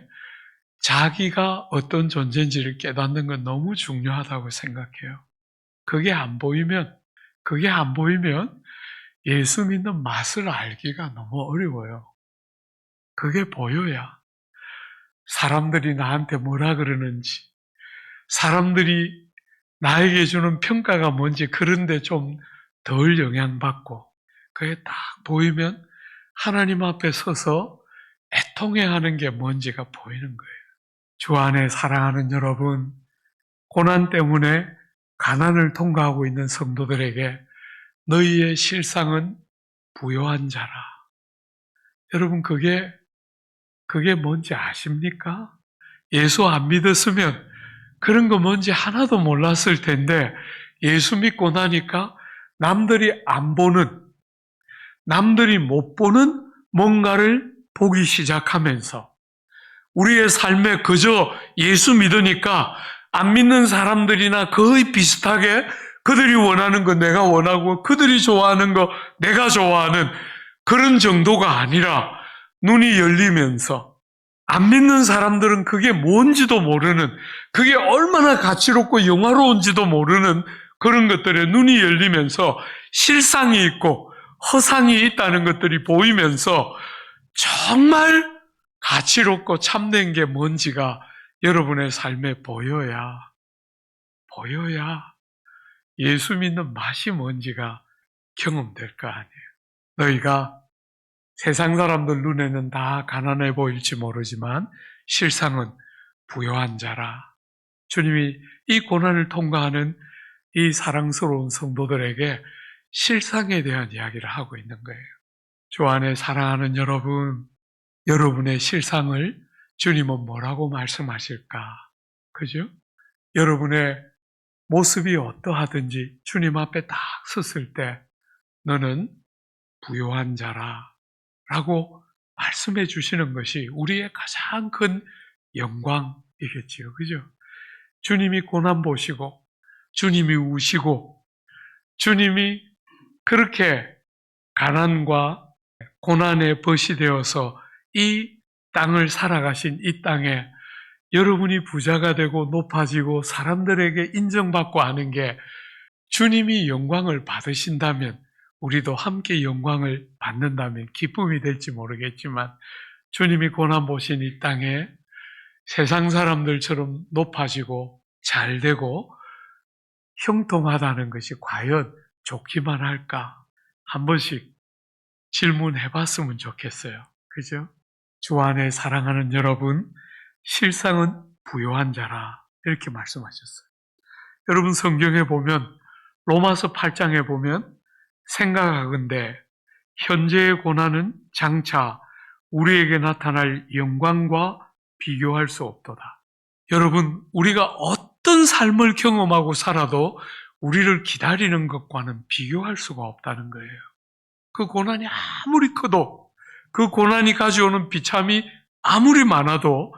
A: 자기가 어떤 존재인지를 깨닫는 건 너무 중요하다고 생각해요. 그게 안 보이면 예수 믿는 맛을 알기가 너무 어려워요. 그게 보여야 사람들이 나한테 뭐라 그러는지, 사람들이 나에게 주는 평가가 뭔지 그런데 좀 덜 영향받고 그게 딱 보이면 하나님 앞에 서서 애통해하는 게 뭔지가 보이는 거예요. 주 안에 사랑하는 여러분, 고난 때문에 가난을 통과하고 있는 성도들에게 너희의 실상은 부요한 자라. 여러분 그게 뭔지 아십니까? 예수 안 믿었으면 그런 거 뭔지 하나도 몰랐을 텐데 예수 믿고 나니까 남들이 안 보는, 남들이 못 보는 뭔가를 보기 시작하면서 우리의 삶에 그저 예수 믿으니까 안 믿는 사람들이나 거의 비슷하게 그들이 원하는 거 내가 원하고 그들이 좋아하는 거 내가 좋아하는 그런 정도가 아니라 눈이 열리면서 안 믿는 사람들은 그게 뭔지도 모르는, 그게 얼마나 가치롭고 영화로운지도 모르는 그런 것들에 눈이 열리면서 실상이 있고 허상이 있다는 것들이 보이면서 정말 가치롭고 참된 게 뭔지가 여러분의 삶에 보여야 예수 믿는 맛이 뭔지가 경험될 거 아니에요. 너희가 세상 사람들 눈에는 다 가난해 보일지 모르지만 실상은 부요한 자라. 주님이 이 고난을 통과하는 이 사랑스러운 성도들에게 실상에 대한 이야기를 하고 있는 거예요. 주 안에 사랑하는 여러분, 여러분의 실상을 주님은 뭐라고 말씀하실까? 그죠? 여러분의 모습이 어떠하든지 주님 앞에 딱 섰을 때 너는 부요한 자라 라고 말씀해 주시는 것이 우리의 가장 큰 영광이겠지요. 그죠? 주님이 고난 보시고 주님이 우시고 주님이 그렇게 가난과 고난의 벗이 되어서 이 땅을 살아가신 이 땅에 여러분이 부자가 되고 높아지고 사람들에게 인정받고 하는 게 주님이 영광을 받으신다면 우리도 함께 영광을 받는다면 기쁨이 될지 모르겠지만 주님이 고난 보신 이 땅에 세상 사람들처럼 높아지고 잘 되고 형통하다는 것이 과연 좋기만 할까? 한 번씩 질문해 봤으면 좋겠어요. 그죠? 주 안에 사랑하는 여러분, 실상은 부요한 자라 이렇게 말씀하셨어요. 여러분 성경에 보면 로마서 8장에 보면 생각하건대 현재의 고난은 장차 우리에게 나타날 영광과 비교할 수 없도다. 여러분 우리가 어떤 삶을 경험하고 살아도 우리를 기다리는 것과는 비교할 수가 없다는 거예요. 그 고난이 아무리 커도 그 고난이 가져오는 비참이 아무리 많아도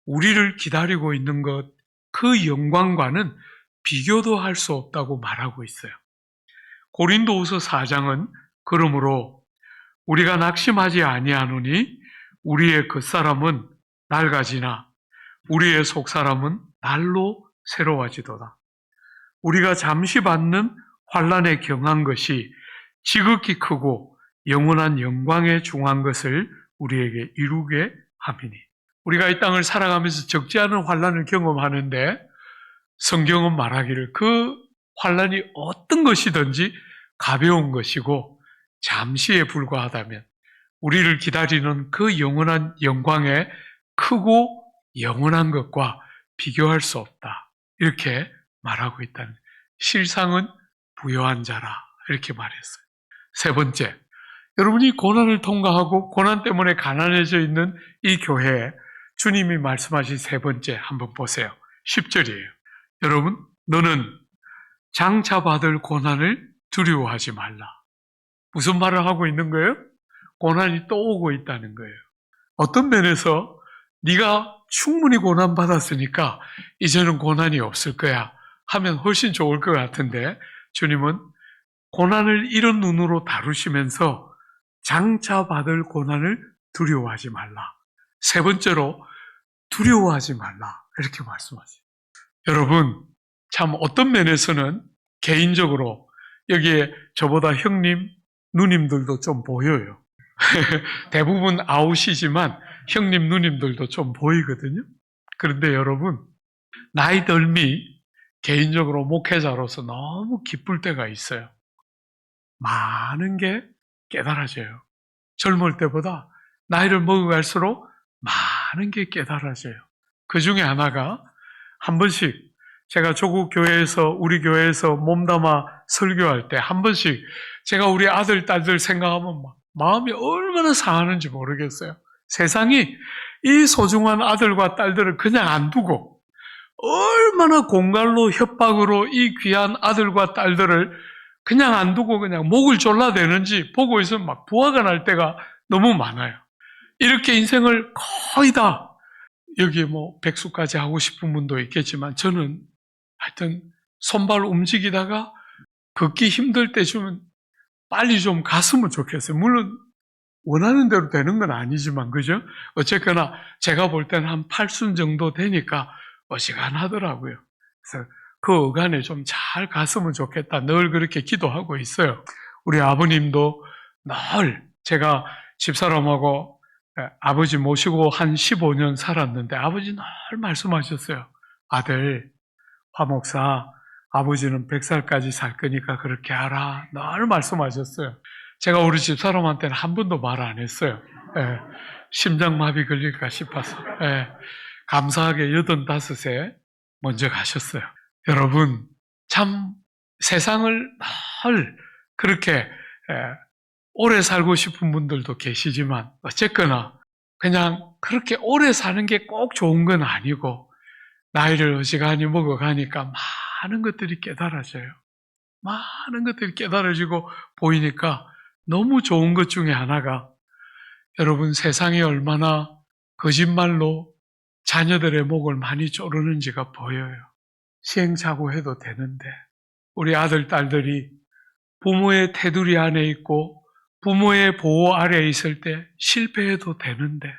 A: 우리를 기다리고 있는 것, 그 영광과는 비교도 할 수 없다고 말하고 있어요. 고린도후서 4장은 그러므로 우리가 낙심하지 아니하노니 우리의 겉사람은 낡아지나 우리의 속사람은 날로 새로워지도다. 우리가 잠시 받는 환난에 경한 것이 지극히 크고 영원한 영광에 중한 것을 우리에게 이루게 함이니. 우리가 이 땅을 살아가면서 적지 않은 환난을 경험하는데 성경은 말하기를 그 환난이 어떤 것이든지 가벼운 것이고 잠시에 불과하다면 우리를 기다리는 그 영원한 영광에 크고 영원한 것과 비교할 수 없다. 이렇게 말하고 있다는, 실상은 부요한 자라 이렇게 말했어요. 세 번째, 여러분이 고난을 통과하고 고난 때문에 가난해져 있는 이 교회에 주님이 말씀하신 세 번째 한번 보세요. 10절이에요. 여러분, 너는 장차 받을 고난을 두려워하지 말라. 무슨 말을 하고 있는 거예요? 고난이 또 오고 있다는 거예요. 어떤 면에서 네가 충분히 고난받았으니까 이제는 고난이 없을 거야 하면 훨씬 좋을 것 같은데, 주님은 고난을 이런 눈으로 다루시면서 장차 받을 고난을 두려워하지 말라. 세 번째로 두려워하지 말라 이렇게 말씀하세요. 여러분, 참 어떤 면에서는 개인적으로 여기에 저보다 형님, 누님들도 좀 보여요. 대부분 아웃이지만 형님, 누님들도 좀 보이거든요. 그런데 여러분, 나이 들미 개인적으로 목회자로서 너무 기쁠 때가 있어요. 많은 게 깨달아져요. 젊을 때보다 나이를 먹어갈수록 많은 게 깨달아져요. 그 중에 하나가 한 번씩 제가 조국 교회에서, 우리 교회에서 몸담아 설교할 때 한 번씩 제가 우리 아들, 딸들 생각하면 마음이 얼마나 상하는지 모르겠어요. 세상이 이 소중한 아들과 딸들을 그냥 안 두고 얼마나 공갈로 협박으로 이 귀한 아들과 딸들을 그냥 안 두고 그냥 목을 졸라대는지 보고 있으면 막 부화가 날 때가 너무 많아요. 이렇게 인생을 거의 다, 여기에 뭐 백수까지 하고 싶은 분도 있겠지만 저는 하여튼 손발 움직이다가 걷기 힘들 때쯤은 빨리 좀 갔으면 좋겠어요. 물론 원하는 대로 되는 건 아니지만, 그죠? 어쨌거나 제가 볼 때는 한 8순 정도 되니까 어지간하더라고요. 그래서 그 어간에 좀 잘 갔으면 좋겠다. 늘 그렇게 기도하고 있어요. 우리 아버님도 늘, 제가 집사람하고 아버지 모시고 한 15년 살았는데 아버지 늘 말씀하셨어요. 아들, 화 목사, 아버지는 100살까지 살 거니까 그렇게 하라. 늘 말씀하셨어요. 제가 우리 집사람한테는 한 번도 말 안 했어요. 예, 심장마비 걸릴까 싶어서. 예, 감사하게 85세 먼저 가셨어요. 여러분, 참 세상을 늘 그렇게 오래 살고 싶은 분들도 계시지만 어쨌거나 그냥 그렇게 오래 사는 게 꼭 좋은 건 아니고 나이를 어지간히 먹어가니까 많은 것들이 깨달아져요. 많은 것들이 깨달아지고 보이니까 너무 좋은 것 중에 하나가, 여러분, 세상이 얼마나 거짓말로 자녀들의 목을 많이 조르는지가 보여요. 시행착오해도 되는데 우리 아들, 딸들이 부모의 테두리 안에 있고 부모의 보호 아래에 있을 때 실패해도 되는데,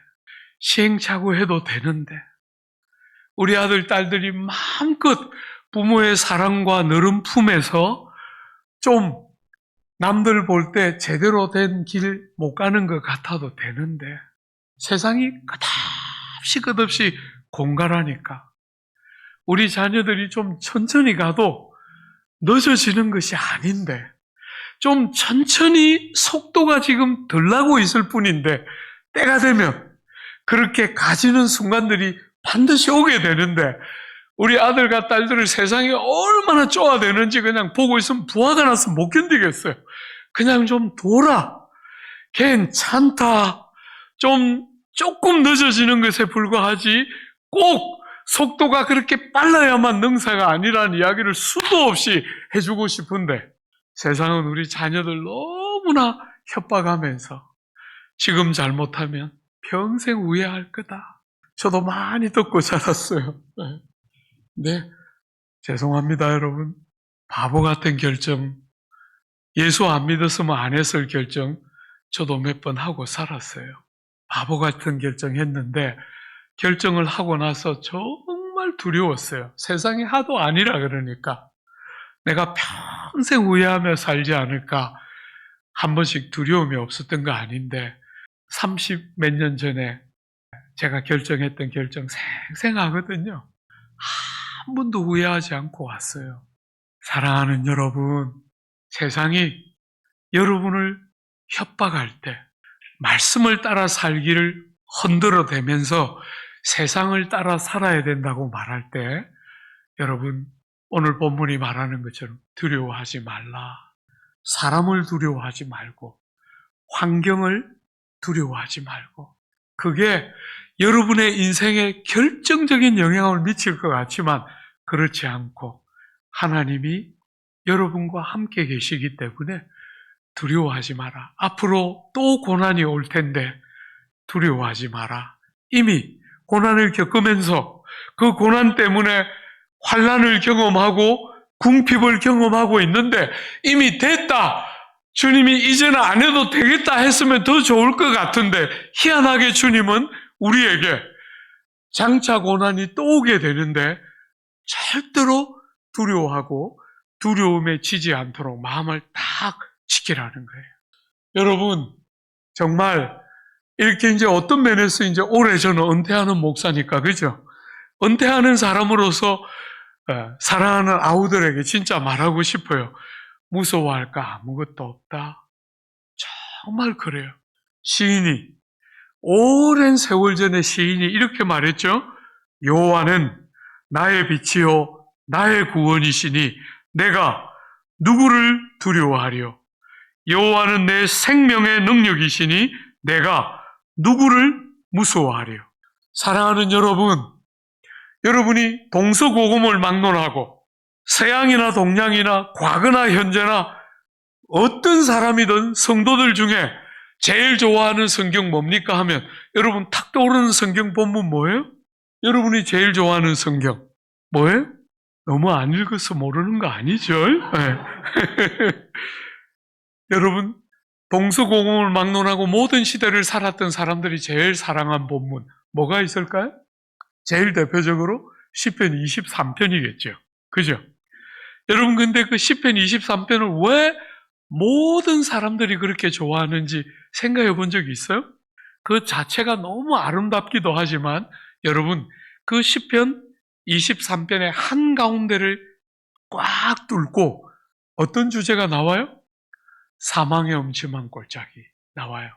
A: 시행착오해도 되는데, 우리 아들, 딸들이 마음껏 부모의 사랑과 너른 품에서 좀 남들 볼 때 제대로 된 길 못 가는 것 같아도 되는데 세상이 끝없이 공갈하니까 우리 자녀들이 좀 천천히 가도 늦어지는 것이 아닌데, 좀 천천히 속도가 지금 덜 나고 있을 뿐인데 때가 되면 그렇게 가지는 순간들이 반드시 오게 되는데, 우리 아들과 딸들을 세상이 얼마나 쪼아대는지 그냥 보고 있으면 부화가 나서 못 견디겠어요. 그냥 좀 둬라. 괜찮다. 조금 늦어지는 것에 불과하지 꼭 속도가 그렇게 빨라야만 능사가 아니라는 이야기를 수도 없이 해주고 싶은데 세상은 우리 자녀들 너무나 협박하면서 지금 잘못하면 평생 후회할 거다. 저도 많이 듣고 자랐어요. 네. 죄송합니다, 여러분. 바보 같은 결정, 예수 안 믿었으면 안 했을 결정, 저도 몇 번 하고 살았어요. 바보 같은 결정했는데, 결정을 하고 나서 정말 두려웠어요. 세상이 하도 아니라 그러니까. 내가 평생 후회하며 살지 않을까, 한 번씩 두려움이 없었던 거 아닌데, 30 몇 년 전에 제가 결정했던 결정 생생하거든요. 한 번도 후회하지 않고 왔어요. 사랑하는 여러분, 세상이 여러분을 협박할 때, 말씀을 따라 살기를 흔들어대면서 세상을 따라 살아야 된다고 말할 때, 여러분, 오늘 본문이 말하는 것처럼 두려워하지 말라. 사람을 두려워하지 말고, 환경을 두려워하지 말고, 그게 여러분의 인생에 결정적인 영향을 미칠 것 같지만 그렇지 않고 하나님이 여러분과 함께 계시기 때문에 두려워하지 마라. 앞으로 또 고난이 올 텐데 두려워하지 마라. 이미 고난을 겪으면서 그 고난 때문에 환난을 경험하고 궁핍을 경험하고 있는데 이미 됐다. 주님이 이제는 안 해도 되겠다 했으면 더 좋을 것 같은데 희한하게 주님은 우리에게 장차 고난이 또 오게 되는데 절대로 두려워하고 두려움에 지지 않도록 마음을 딱 지키라는 거예요. 여러분, 정말 이렇게 이제 어떤 면에서 이제 올해 저는 은퇴하는 목사니까, 그죠? 은퇴하는 사람으로서 사랑하는 아우들에게 진짜 말하고 싶어요. 무서워할 거 아무것도 없다. 정말 그래요. 시인이, 오랜 세월 전에 시인이 이렇게 말했죠. 여호와는 나의 빛이요 나의 구원이시니 내가 누구를 두려워하리요. 여호와는 내 생명의 능력이시니 내가 누구를 무서워하리요. 사랑하는 여러분, 여러분이 동서고금을 막론하고 서양이나 동양이나 과거나 현재나 어떤 사람이든 성도들 중에 제일 좋아하는 성경 뭡니까 하면 여러분 탁 떠오르는 성경 본문 뭐예요? 여러분이 제일 좋아하는 성경 뭐예요? 너무 안 읽어서 모르는 거 아니죠? 네. 여러분, 동서고금을 막론하고 모든 시대를 살았던 사람들이 제일 사랑한 본문 뭐가 있을까요? 제일 대표적으로 시편 23편이겠죠. 그죠? 여러분, 근데 그 시편 23편을 왜 모든 사람들이 그렇게 좋아하는지 생각해 본 적이 있어요? 그 자체가 너무 아름답기도 하지만 여러분, 그 시편 23편의 한가운데를 꽉 뚫고 어떤 주제가 나와요? 사망의 음침한 골짜기 나와요.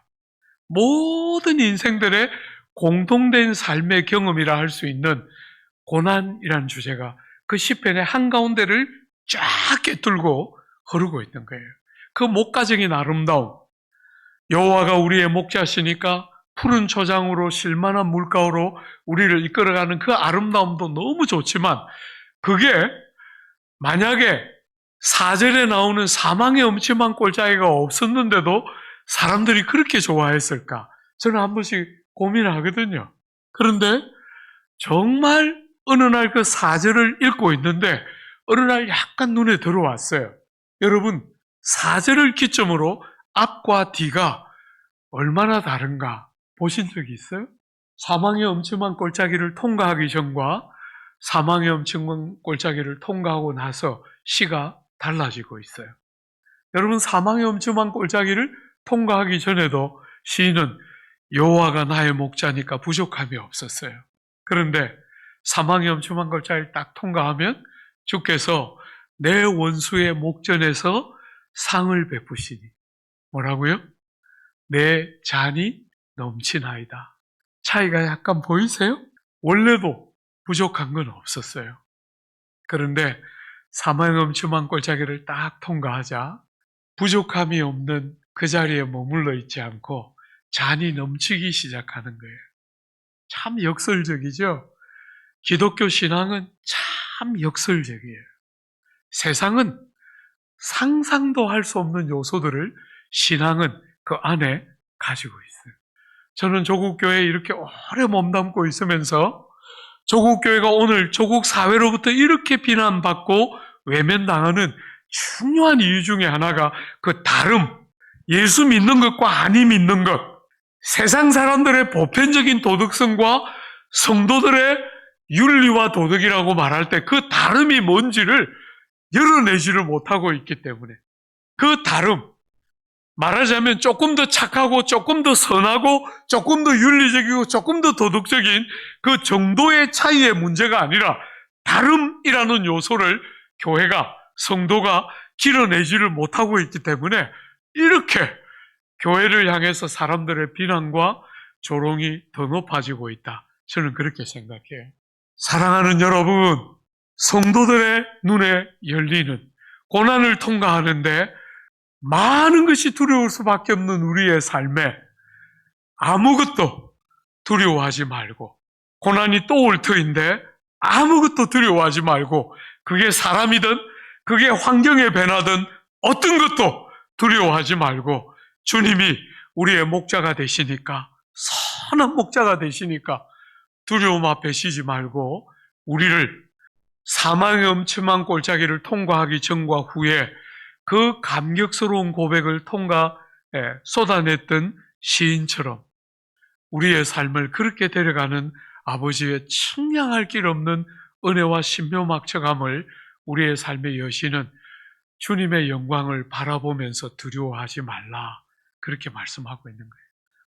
A: 모든 인생들의 공통된 삶의 경험이라 할 수 있는 고난이라는 주제가 그 시편의 한가운데를 쫙 꿰뚫고 흐르고 있는 거예요. 그 목가적인 아름다움, 여호와가 우리의 목자시니까 푸른 초장으로 실만한 물가로 우리를 이끌어가는 그 아름다움도 너무 좋지만 그게 만약에 4절에 나오는 사망의 음침한 골짜기가 없었는데도 사람들이 그렇게 좋아했을까? 저는 한 번씩 고민을 하거든요. 그런데 정말 어느 날 그 4절을 읽고 있는데 어느 날 약간 눈에 들어왔어요. 여러분, 4절을 기점으로 앞과 뒤가 얼마나 다른가 보신 적이 있어요? 사망의 음침한 골짜기를 통과하기 전과 사망의 음침한 골짜기를 통과하고 나서 시가 달라지고 있어요. 여러분, 사망의 음침한 골짜기를 통과하기 전에도 시인은 여호와가 나의 목자니까 부족함이 없었어요. 그런데 사망의 음침한 골짜기를 딱 통과하면 주께서 내 원수의 목전에서 상을 베푸시니 뭐라고요? 내 잔이 넘치나이다. 차이가 약간 보이세요? 원래도 부족한 건 없었어요. 그런데 사망의 음침한 골짜기를 딱 통과하자 부족함이 없는 그 자리에 머물러 있지 않고 잔이 넘치기 시작하는 거예요. 참 역설적이죠? 기독교 신앙은 참 역설적이에요. 세상은 상상도 할 수 없는 요소들을 신앙은 그 안에 가지고 있어요. 저는 조국 교회에 이렇게 오래 몸담고 있으면서 조국 교회가 오늘 조국 사회로부터 이렇게 비난받고 외면당하는 중요한 이유 중에 하나가 그 다름, 예수 믿는 것과 아니 믿는 것, 세상 사람들의 보편적인 도덕성과 성도들의 윤리와 도덕이라고 말할 때 그 다름이 뭔지를 열어내지를 못하고 있기 때문에, 그 다름, 말하자면 조금 더 착하고 조금 더 선하고 조금 더 윤리적이고 조금 더 도덕적인 그 정도의 차이의 문제가 아니라 다름이라는 요소를 교회가, 성도가 길어내지를 못하고 있기 때문에 이렇게 교회를 향해서 사람들의 비난과 조롱이 더 높아지고 있다. 저는 그렇게 생각해요. 사랑하는 여러분, 성도들의 눈에 열리는 고난을 통과하는데 많은 것이 두려울 수밖에 없는 우리의 삶에 아무것도 두려워하지 말고, 고난이 또 올 터인데 아무것도 두려워하지 말고, 그게 사람이든 그게 환경의 변화든 어떤 것도 두려워하지 말고, 주님이 우리의 목자가 되시니까, 선한 목자가 되시니까 두려움 앞에 쉬지 말고 우리를 사망의 엄청난 골짜기를 통과하기 전과 후에 그 감격스러운 고백을 쏟아냈던 시인처럼 우리의 삶을 그렇게 데려가는 아버지의 측량할 길 없는 은혜와 신묘막처감을 우리의 삶에 여시는 주님의 영광을 바라보면서 두려워하지 말라, 그렇게 말씀하고 있는 거예요.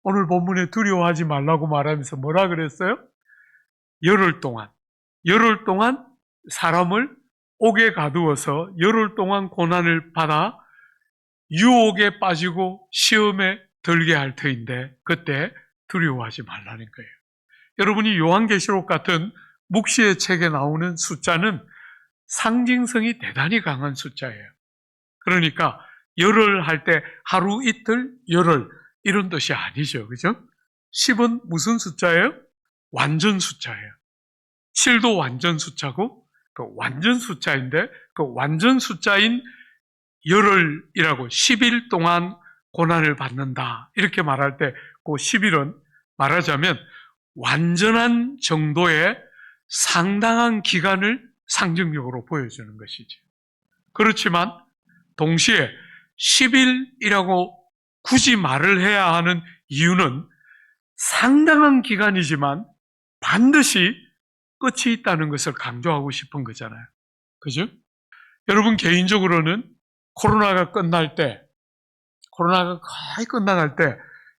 A: 오늘 본문에 두려워하지 말라고 말하면서 뭐라 그랬어요? 열흘 동안 사람을 옥에 가두어서 열흘 동안 고난을 받아 유혹에 빠지고 시험에 들게 할 터인데 그때 두려워하지 말라는 거예요. 여러분이 요한계시록 같은 묵시의 책에 나오는 숫자는 상징성이 대단히 강한 숫자예요. 그러니까 열흘 할 때 하루 이틀 열흘 이런 뜻이 아니죠. 그죠? 10은 무슨 숫자예요? 완전 숫자예요. 7도 완전 숫자고 그 완전 숫자인데 그 완전 숫자인 열흘이라고 10일 동안 고난을 받는다 이렇게 말할 때 그 10일은 말하자면 완전한 정도의 상당한 기간을 상징적으로 보여주는 것이죠. 그렇지만 동시에 10일이라고 굳이 말을 해야 하는 이유는 상당한 기간이지만 반드시 끝이 있다는 것을 강조하고 싶은 거잖아요. 그죠? 여러분 개인적으로는 코로나가 거의 끝나갈 때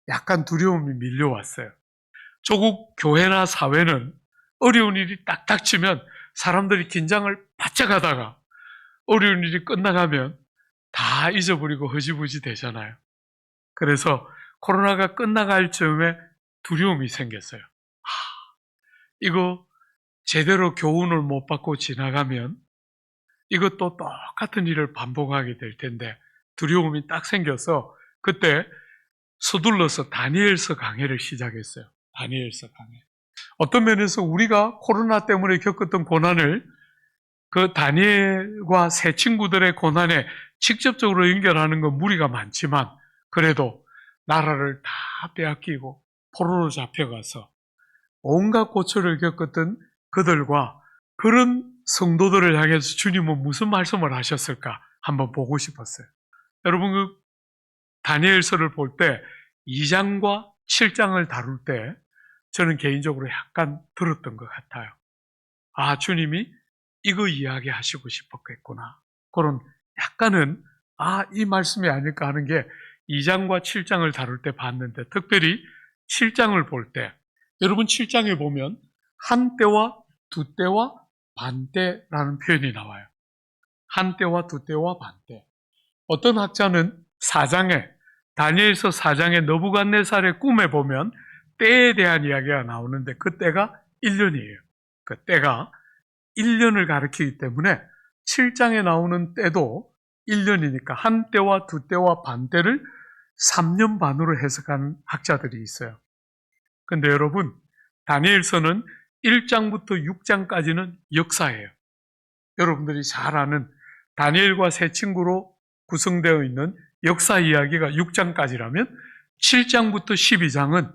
A: 약간 두려움이 밀려왔어요. 조국 교회나 사회는 어려운 일이 딱 닥치면 사람들이 긴장을 바짝 하다가 어려운 일이 끝나가면 다 잊어버리고 흐지부지 되잖아요. 그래서 코로나가 끝나갈 즈음에 두려움이 생겼어요. 이거 제대로 교훈을 못 받고 지나가면 이것도 똑같은 일을 반복하게 될 텐데 두려움이 딱 생겨서 그때 서둘러서 다니엘서 강해를 시작했어요. 다니엘서 강해. 어떤 면에서 우리가 코로나 때문에 겪었던 고난을 그 다니엘과 새 친구들의 고난에 직접적으로 연결하는 건 무리가 많지만 그래도 나라를 다 빼앗기고 포로로 잡혀가서 온갖 고초를 겪었던 그들과 그런 성도들을 향해서 주님은 무슨 말씀을 하셨을까 한번 보고 싶었어요. 여러분 그 다니엘서를 볼 때 2장과 7장을 다룰 때 저는 개인적으로 약간 들었던 것 같아요. 아, 주님이 이거 이야기하시고 싶었겠구나. 그런 약간은 이 말씀이 아닐까 하는 게 2장과 7장을 다룰 때 봤는데 특별히 7장을 볼 때 여러분 7장에 보면 한때와 두때와 반때라는 표현이 나와요. 한때와 두때와 반때. 어떤 학자는 4장에 다니엘서 4장의 느부갓네살의 꿈에 보면 때에 대한 이야기가 나오는데 그 때가 1년이에요. 그 때가 1년을 가리키기 때문에 7장에 나오는 때도 1년이니까 한때와 두때와 반때를 3년 반으로 해석한 학자들이 있어요. 근데 여러분 다니엘서는 1장부터 6장까지는 역사예요. 여러분들이 잘 아는 다니엘과 세 친구로 구성되어 있는 역사 이야기가 6장까지라면 7장부터 12장은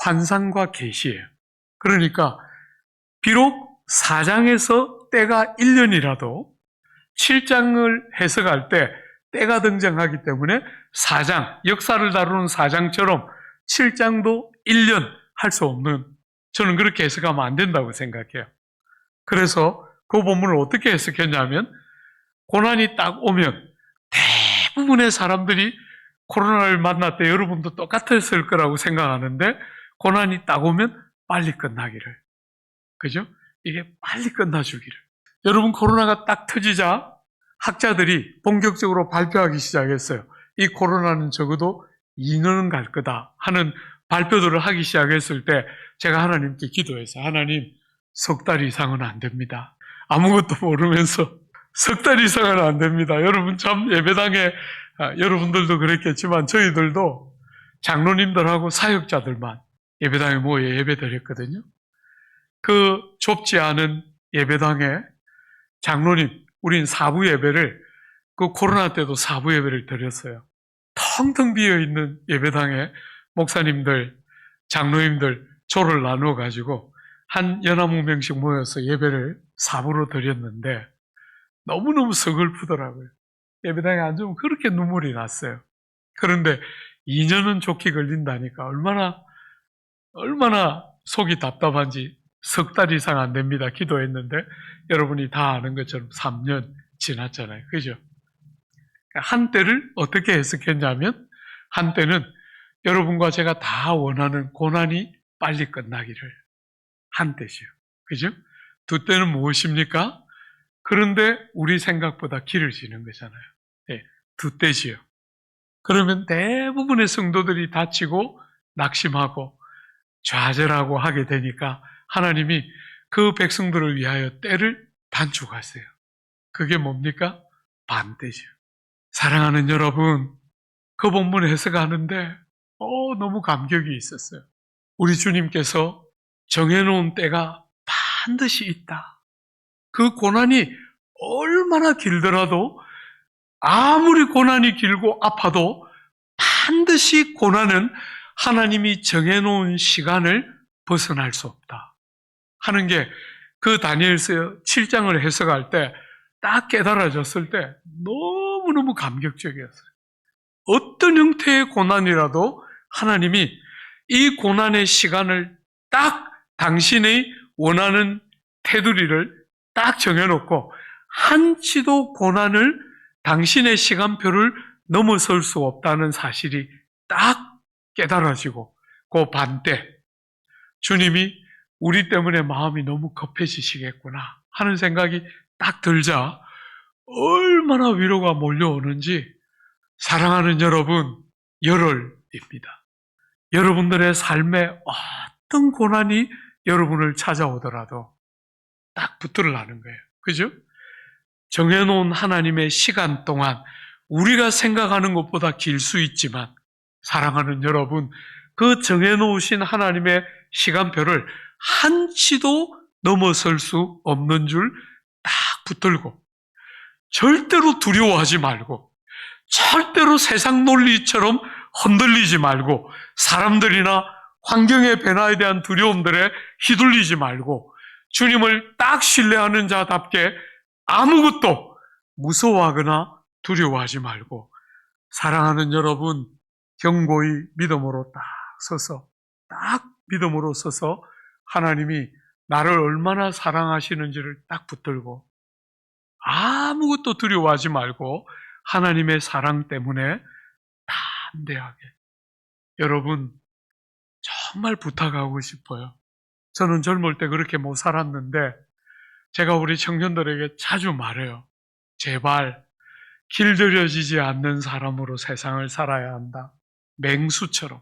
A: 환상과 계시예요. 그러니까 비록 4장에서 때가 1년이라도 7장을 해석할 때 때가 등장하기 때문에 4장, 역사를 다루는 4장처럼 7장도 1년 할 수 없는, 저는 그렇게 해석하면 안 된다고 생각해요. 그래서 그 본문을 어떻게 해석했냐면, 고난이 딱 오면 대부분의 사람들이 코로나를 만날 때 여러분도 똑같았을 거라고 생각하는데, 고난이 딱 오면 빨리 끝나기를. 그죠? 이게 빨리 끝나주기를. 여러분, 코로나가 딱 터지자 학자들이 본격적으로 발표하기 시작했어요. 이 코로나는 적어도 2년은 갈 거다 하는 발표들을 하기 시작했을 때 제가 하나님께 기도해서, 하나님, 석 달 이상은 안 됩니다. 아무것도 모르면서 석 달 이상은 안 됩니다. 여러분 참 예배당에, 여러분들도 그랬겠지만 저희들도 장로님들하고 사역자들만 예배당에 모여 예배 드렸거든요. 그 좁지 않은 예배당에 장로님, 우린 사부 예배를, 그 코로나 때도 사부 예배를 드렸어요. 텅텅 비어있는 예배당에 목사님들, 장로님들 조를 나누어 가지고 한 15명씩 모여서 예배를 사부로 드렸는데 너무너무 서글프더라고요. 예배당에 앉으면 그렇게 눈물이 났어요. 그런데 2년은 좋게 걸린다니까 얼마나 속이 답답한지. 석 달 이상 안 됩니다 기도했는데 여러분이 다 아는 것처럼 3년 지났잖아요. 그죠? 한때를 어떻게 해석했냐면, 한때는 여러분과 제가 다 원하는 고난이 빨리 끝나기를 한때지요. 그죠? 두 때는 무엇입니까? 그런데 우리 생각보다 길어지는 거잖아요. 네, 두 때지요. 그러면 대부분의 성도들이 다치고 낙심하고 좌절하고 하게 되니까 하나님이 그 백성들을 위하여 때를 단축하세요. 그게 뭡니까? 반때죠. 사랑하는 여러분, 그 본문 해석하는데 너무 감격이 있었어요. 우리 주님께서 정해놓은 때가 반드시 있다. 그 고난이 얼마나 길더라도, 아무리 고난이 길고 아파도 반드시 고난은 하나님이 정해놓은 시간을 벗어날 수 없다 하는 게, 그 다니엘서 7장을 해석할 때 딱 깨달아졌을 때 너무너무 감격적이었어요. 어떤 형태의 고난이라도 하나님이 이 고난의 시간을 딱 당신의 원하는 테두리를 딱 정해놓고 한치도 고난을, 당신의 시간표를 넘어설 수 없다는 사실이 딱 깨달아지고, 그 반때 주님이 우리 때문에 마음이 너무 급해지시겠구나 하는 생각이 딱 들자 얼마나 위로가 몰려오는지, 사랑하는 여러분, 열흘입니다. 여러분들의 삶에 어떤 고난이 여러분을 찾아오더라도 딱 붙들으라는 거예요. 그죠? 정해놓은 하나님의 시간 동안, 우리가 생각하는 것보다 길 수 있지만, 사랑하는 여러분, 그 정해놓으신 하나님의 시간표를 한치도 넘어설 수 없는 줄 딱 붙들고, 절대로 두려워하지 말고, 절대로 세상 논리처럼 흔들리지 말고, 사람들이나 환경의 변화에 대한 두려움들에 휘둘리지 말고, 주님을 딱 신뢰하는 자답게 아무것도 무서워하거나 두려워하지 말고, 사랑하는 여러분, 견고히 믿음으로 딱 믿음으로 서서 하나님이 나를 얼마나 사랑하시는지를 딱 붙들고 아무것도 두려워하지 말고 하나님의 사랑 때문에 담대하게, 여러분 정말 부탁하고 싶어요. 저는 젊을 때 그렇게 못 살았는데 제가 우리 청년들에게 자주 말해요. 제발 길들여지지 않는 사람으로 세상을 살아야 한다. 맹수처럼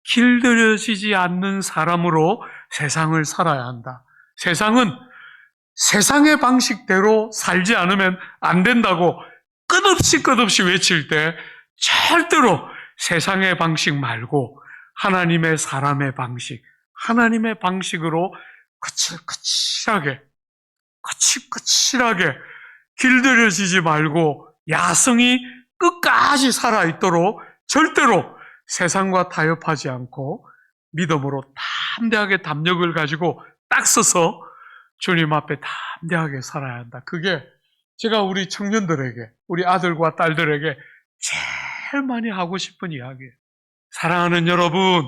A: 길들여지지 않는 사람으로 세상을 살아야 한다. 세상은 세상의 방식대로 살지 않으면 안 된다고 끝없이 외칠 때 절대로 세상의 방식 말고 하나님의 사람의 방식, 하나님의 방식으로 거칠하게 길들여지지 말고 야성이 끝까지 살아있도록 절대로 세상과 타협하지 않고 믿음으로 담대하게 담력을 가지고 딱 서서 주님 앞에 담대하게 살아야 한다. 그게 제가 우리 청년들에게, 우리 아들과 딸들에게 제일 많이 하고 싶은 이야기예요. 사랑하는 여러분,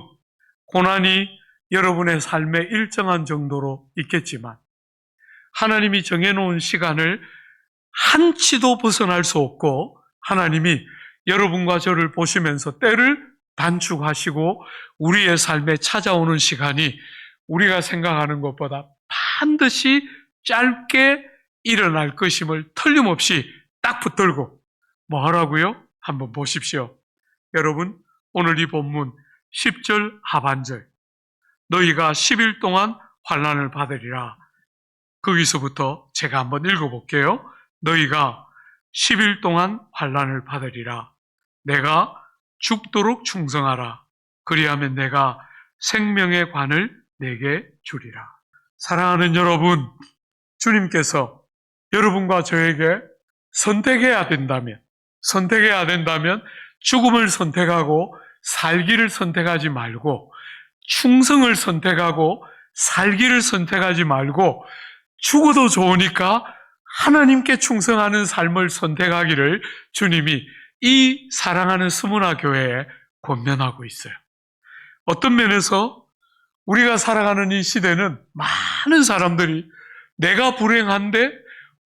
A: 고난이 여러분의 삶에 일정한 정도로 있겠지만 하나님이 정해놓은 시간을 한치도 벗어날 수 없고 하나님이 여러분과 저를 보시면서 때를 단축하시고 우리의 삶에 찾아오는 시간이 우리가 생각하는 것보다 반드시 짧게 일어날 것임을 틀림없이 딱 붙들고 뭐 하라고요? 한번 보십시오. 여러분, 오늘 이 본문 10절 하반절, 너희가 10일 동안 환난을 받으리라. 거기서부터 제가 한번 읽어볼게요. 너희가 10일 동안 환난을 받으리라. 내가 죽도록 충성하라. 그리하면 내가 생명의 관을 내게 주리라. 사랑하는 여러분, 주님께서 여러분과 저에게 선택해야 된다면 죽음을 선택하고 살기를 선택하지 말고 충성을 선택하고 살기를 선택하지 말고 죽어도 좋으니까 하나님께 충성하는 삶을 선택하기를 주님이 이 사랑하는 스무나 교회에 권면하고 있어요. 어떤 면에서 우리가 살아가는 이 시대는 많은 사람들이 내가 불행한데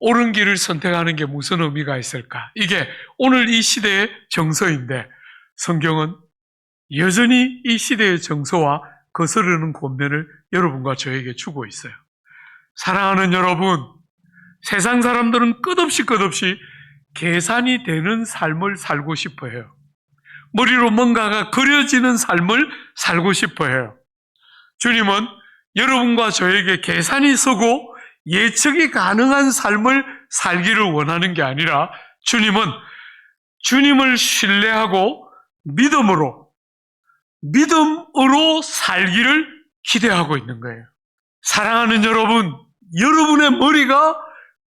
A: 옳은 길을 선택하는 게 무슨 의미가 있을까? 이게 오늘 이 시대의 정서인데 성경은 여전히 이 시대의 정서와 거스르는 권면을 여러분과 저에게 주고 있어요. 사랑하는 여러분, 세상 사람들은 끝없이 계산이 되는 삶을 살고 싶어 해요. 머리로 뭔가가 그려지는 삶을 살고 싶어 해요. 주님은 여러분과 저에게 계산이 서고 예측이 가능한 삶을 살기를 원하는 게 아니라 주님은 주님을 신뢰하고 믿음으로 살기를 기대하고 있는 거예요. 사랑하는 여러분, 여러분의 머리가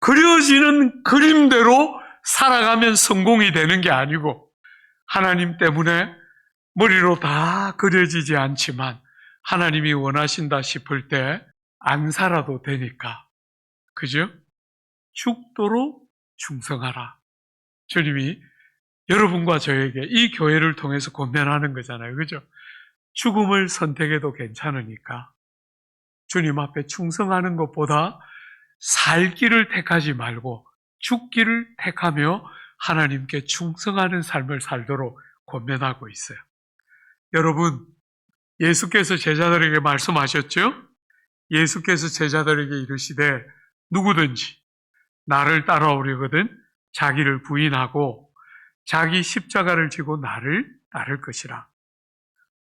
A: 그려지는 그림대로 살아가면 성공이 되는 게 아니고 하나님 때문에 머리로 다 그려지지 않지만 하나님이 원하신다 싶을 때 안 살아도 되니까, 그죠? 죽도록 충성하라. 주님이 여러분과 저에게 이 교회를 통해서 권면하는 거잖아요. 그죠? 죽음을 선택해도 괜찮으니까 주님 앞에 충성하는 것보다 살기를 택하지 말고 죽기를 택하며 하나님께 충성하는 삶을 살도록 권면하고 있어요. 여러분, 예수께서 제자들에게 말씀하셨죠? 예수께서 제자들에게 이르시되 누구든지 나를 따라오려거든 자기를 부인하고 자기 십자가를 지고 나를 따를 것이라.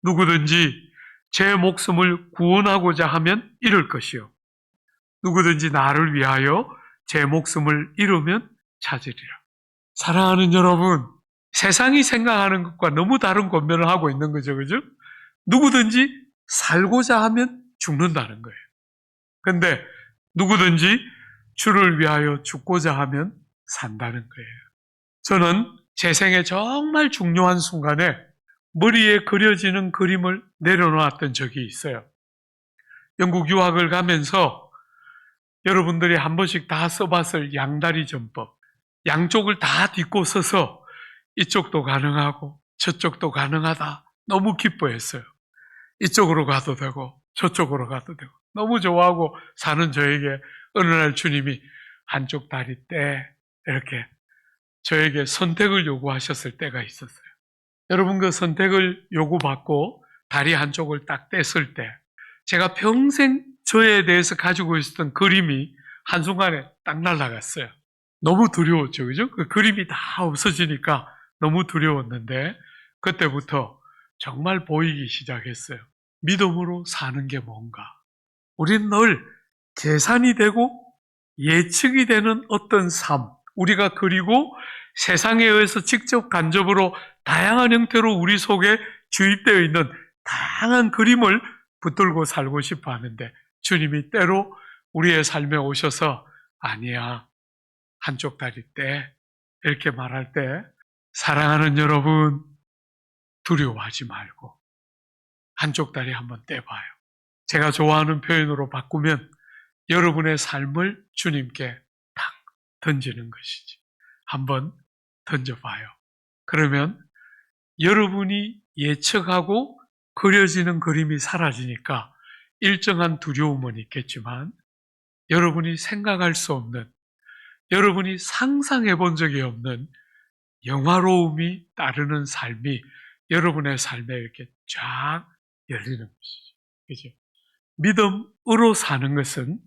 A: 누구든지 제 목숨을 구원하고자 하면 잃을 것이요 누구든지 나를 위하여 제 목숨을 잃으면 찾으리라. 사랑하는 여러분, 세상이 생각하는 것과 너무 다른 권면을 하고 있는 거죠. 그죠? 누구든지 살고자 하면 죽는다는 거예요. 근데 누구든지 주를 위하여 죽고자 하면 산다는 거예요. 저는 제 생에 정말 중요한 순간에 머리에 그려지는 그림을 내려놓았던 적이 있어요. 영국 유학을 가면서 여러분들이 한 번씩 다 써봤을 양다리 전법, 양쪽을 다 딛고 서서 이쪽도 가능하고 저쪽도 가능하다. 너무 기뻐했어요. 이쪽으로 가도 되고 저쪽으로 가도 되고 너무 좋아하고 사는 저에게 어느 날 주님이 한쪽 다리 떼 이렇게 저에게 선택을 요구하셨을 때가 있었어요. 여러분, 그 선택을 요구받고 다리 한쪽을 딱 뗐을 때 제가 평생 저에 대해서 가지고 있었던 그림이 한순간에 딱 날아갔어요. 너무 두려웠죠. 그죠? 그 그림이 다 없어지니까 너무 두려웠는데 그때부터 정말 보이기 시작했어요. 믿음으로 사는 게 뭔가. 우린 늘 계산이 되고 예측이 되는 어떤 삶, 우리가 그리고 세상에 의해서 직접 간접으로 다양한 형태로 우리 속에 주입되어 있는 다양한 그림을 붙들고 살고 싶어 하는데 주님이 때로 우리의 삶에 오셔서 아니야, 한쪽 다리 떼 이렇게 말할 때 사랑하는 여러분, 두려워하지 말고 한쪽 다리 한번 떼봐요. 제가 좋아하는 표현으로 바꾸면 여러분의 삶을 주님께 탁 던지는 것이지. 한번 던져봐요. 그러면 여러분이 예측하고 그려지는 그림이 사라지니까 일정한 두려움은 있겠지만 여러분이 생각할 수 없는, 여러분이 상상해 본 적이 없는 영화로움이 따르는 삶이 여러분의 삶에 이렇게 쫙 열리는 것이죠. 그죠? 믿음으로 사는 것은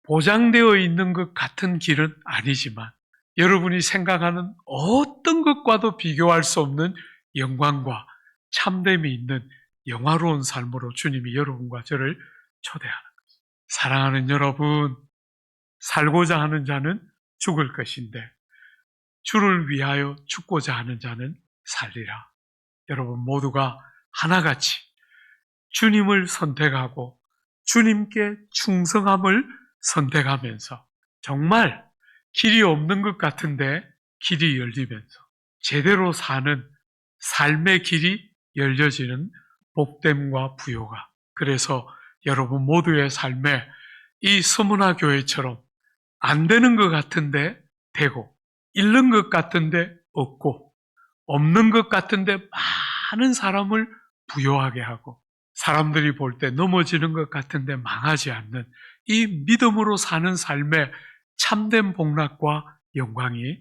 A: 보장되어 있는 것 같은 길은 아니지만 여러분이 생각하는 어떤 것과도 비교할 수 없는 영광과 참됨이 있는 영화로운 삶으로 주님이 여러분과 저를 초대하는 것입니다. 사랑하는 여러분, 살고자 하는 자는 죽을 것인데 주를 위하여 죽고자 하는 자는 살리라. 여러분 모두가 하나같이 주님을 선택하고 주님께 충성함을 선택하면서 정말 길이 없는 것 같은데 길이 열리면서 제대로 사는 삶의 길이 열려지는 복됨과 부요가, 그래서 여러분 모두의 삶에 이 서문화 교회처럼 안 되는 것 같은데 되고, 잃는 것 같은데 얻고, 없는 것 같은데 많은 사람을 부요하게 하고, 사람들이 볼 때 넘어지는 것 같은데 망하지 않는 이 믿음으로 사는 삶의 참된 복락과 영광이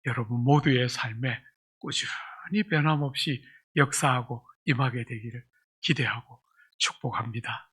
A: 여러분 모두의 삶에 꾸준히 변함없이 역사하고 임하게 되기를 기대하고 축복합니다.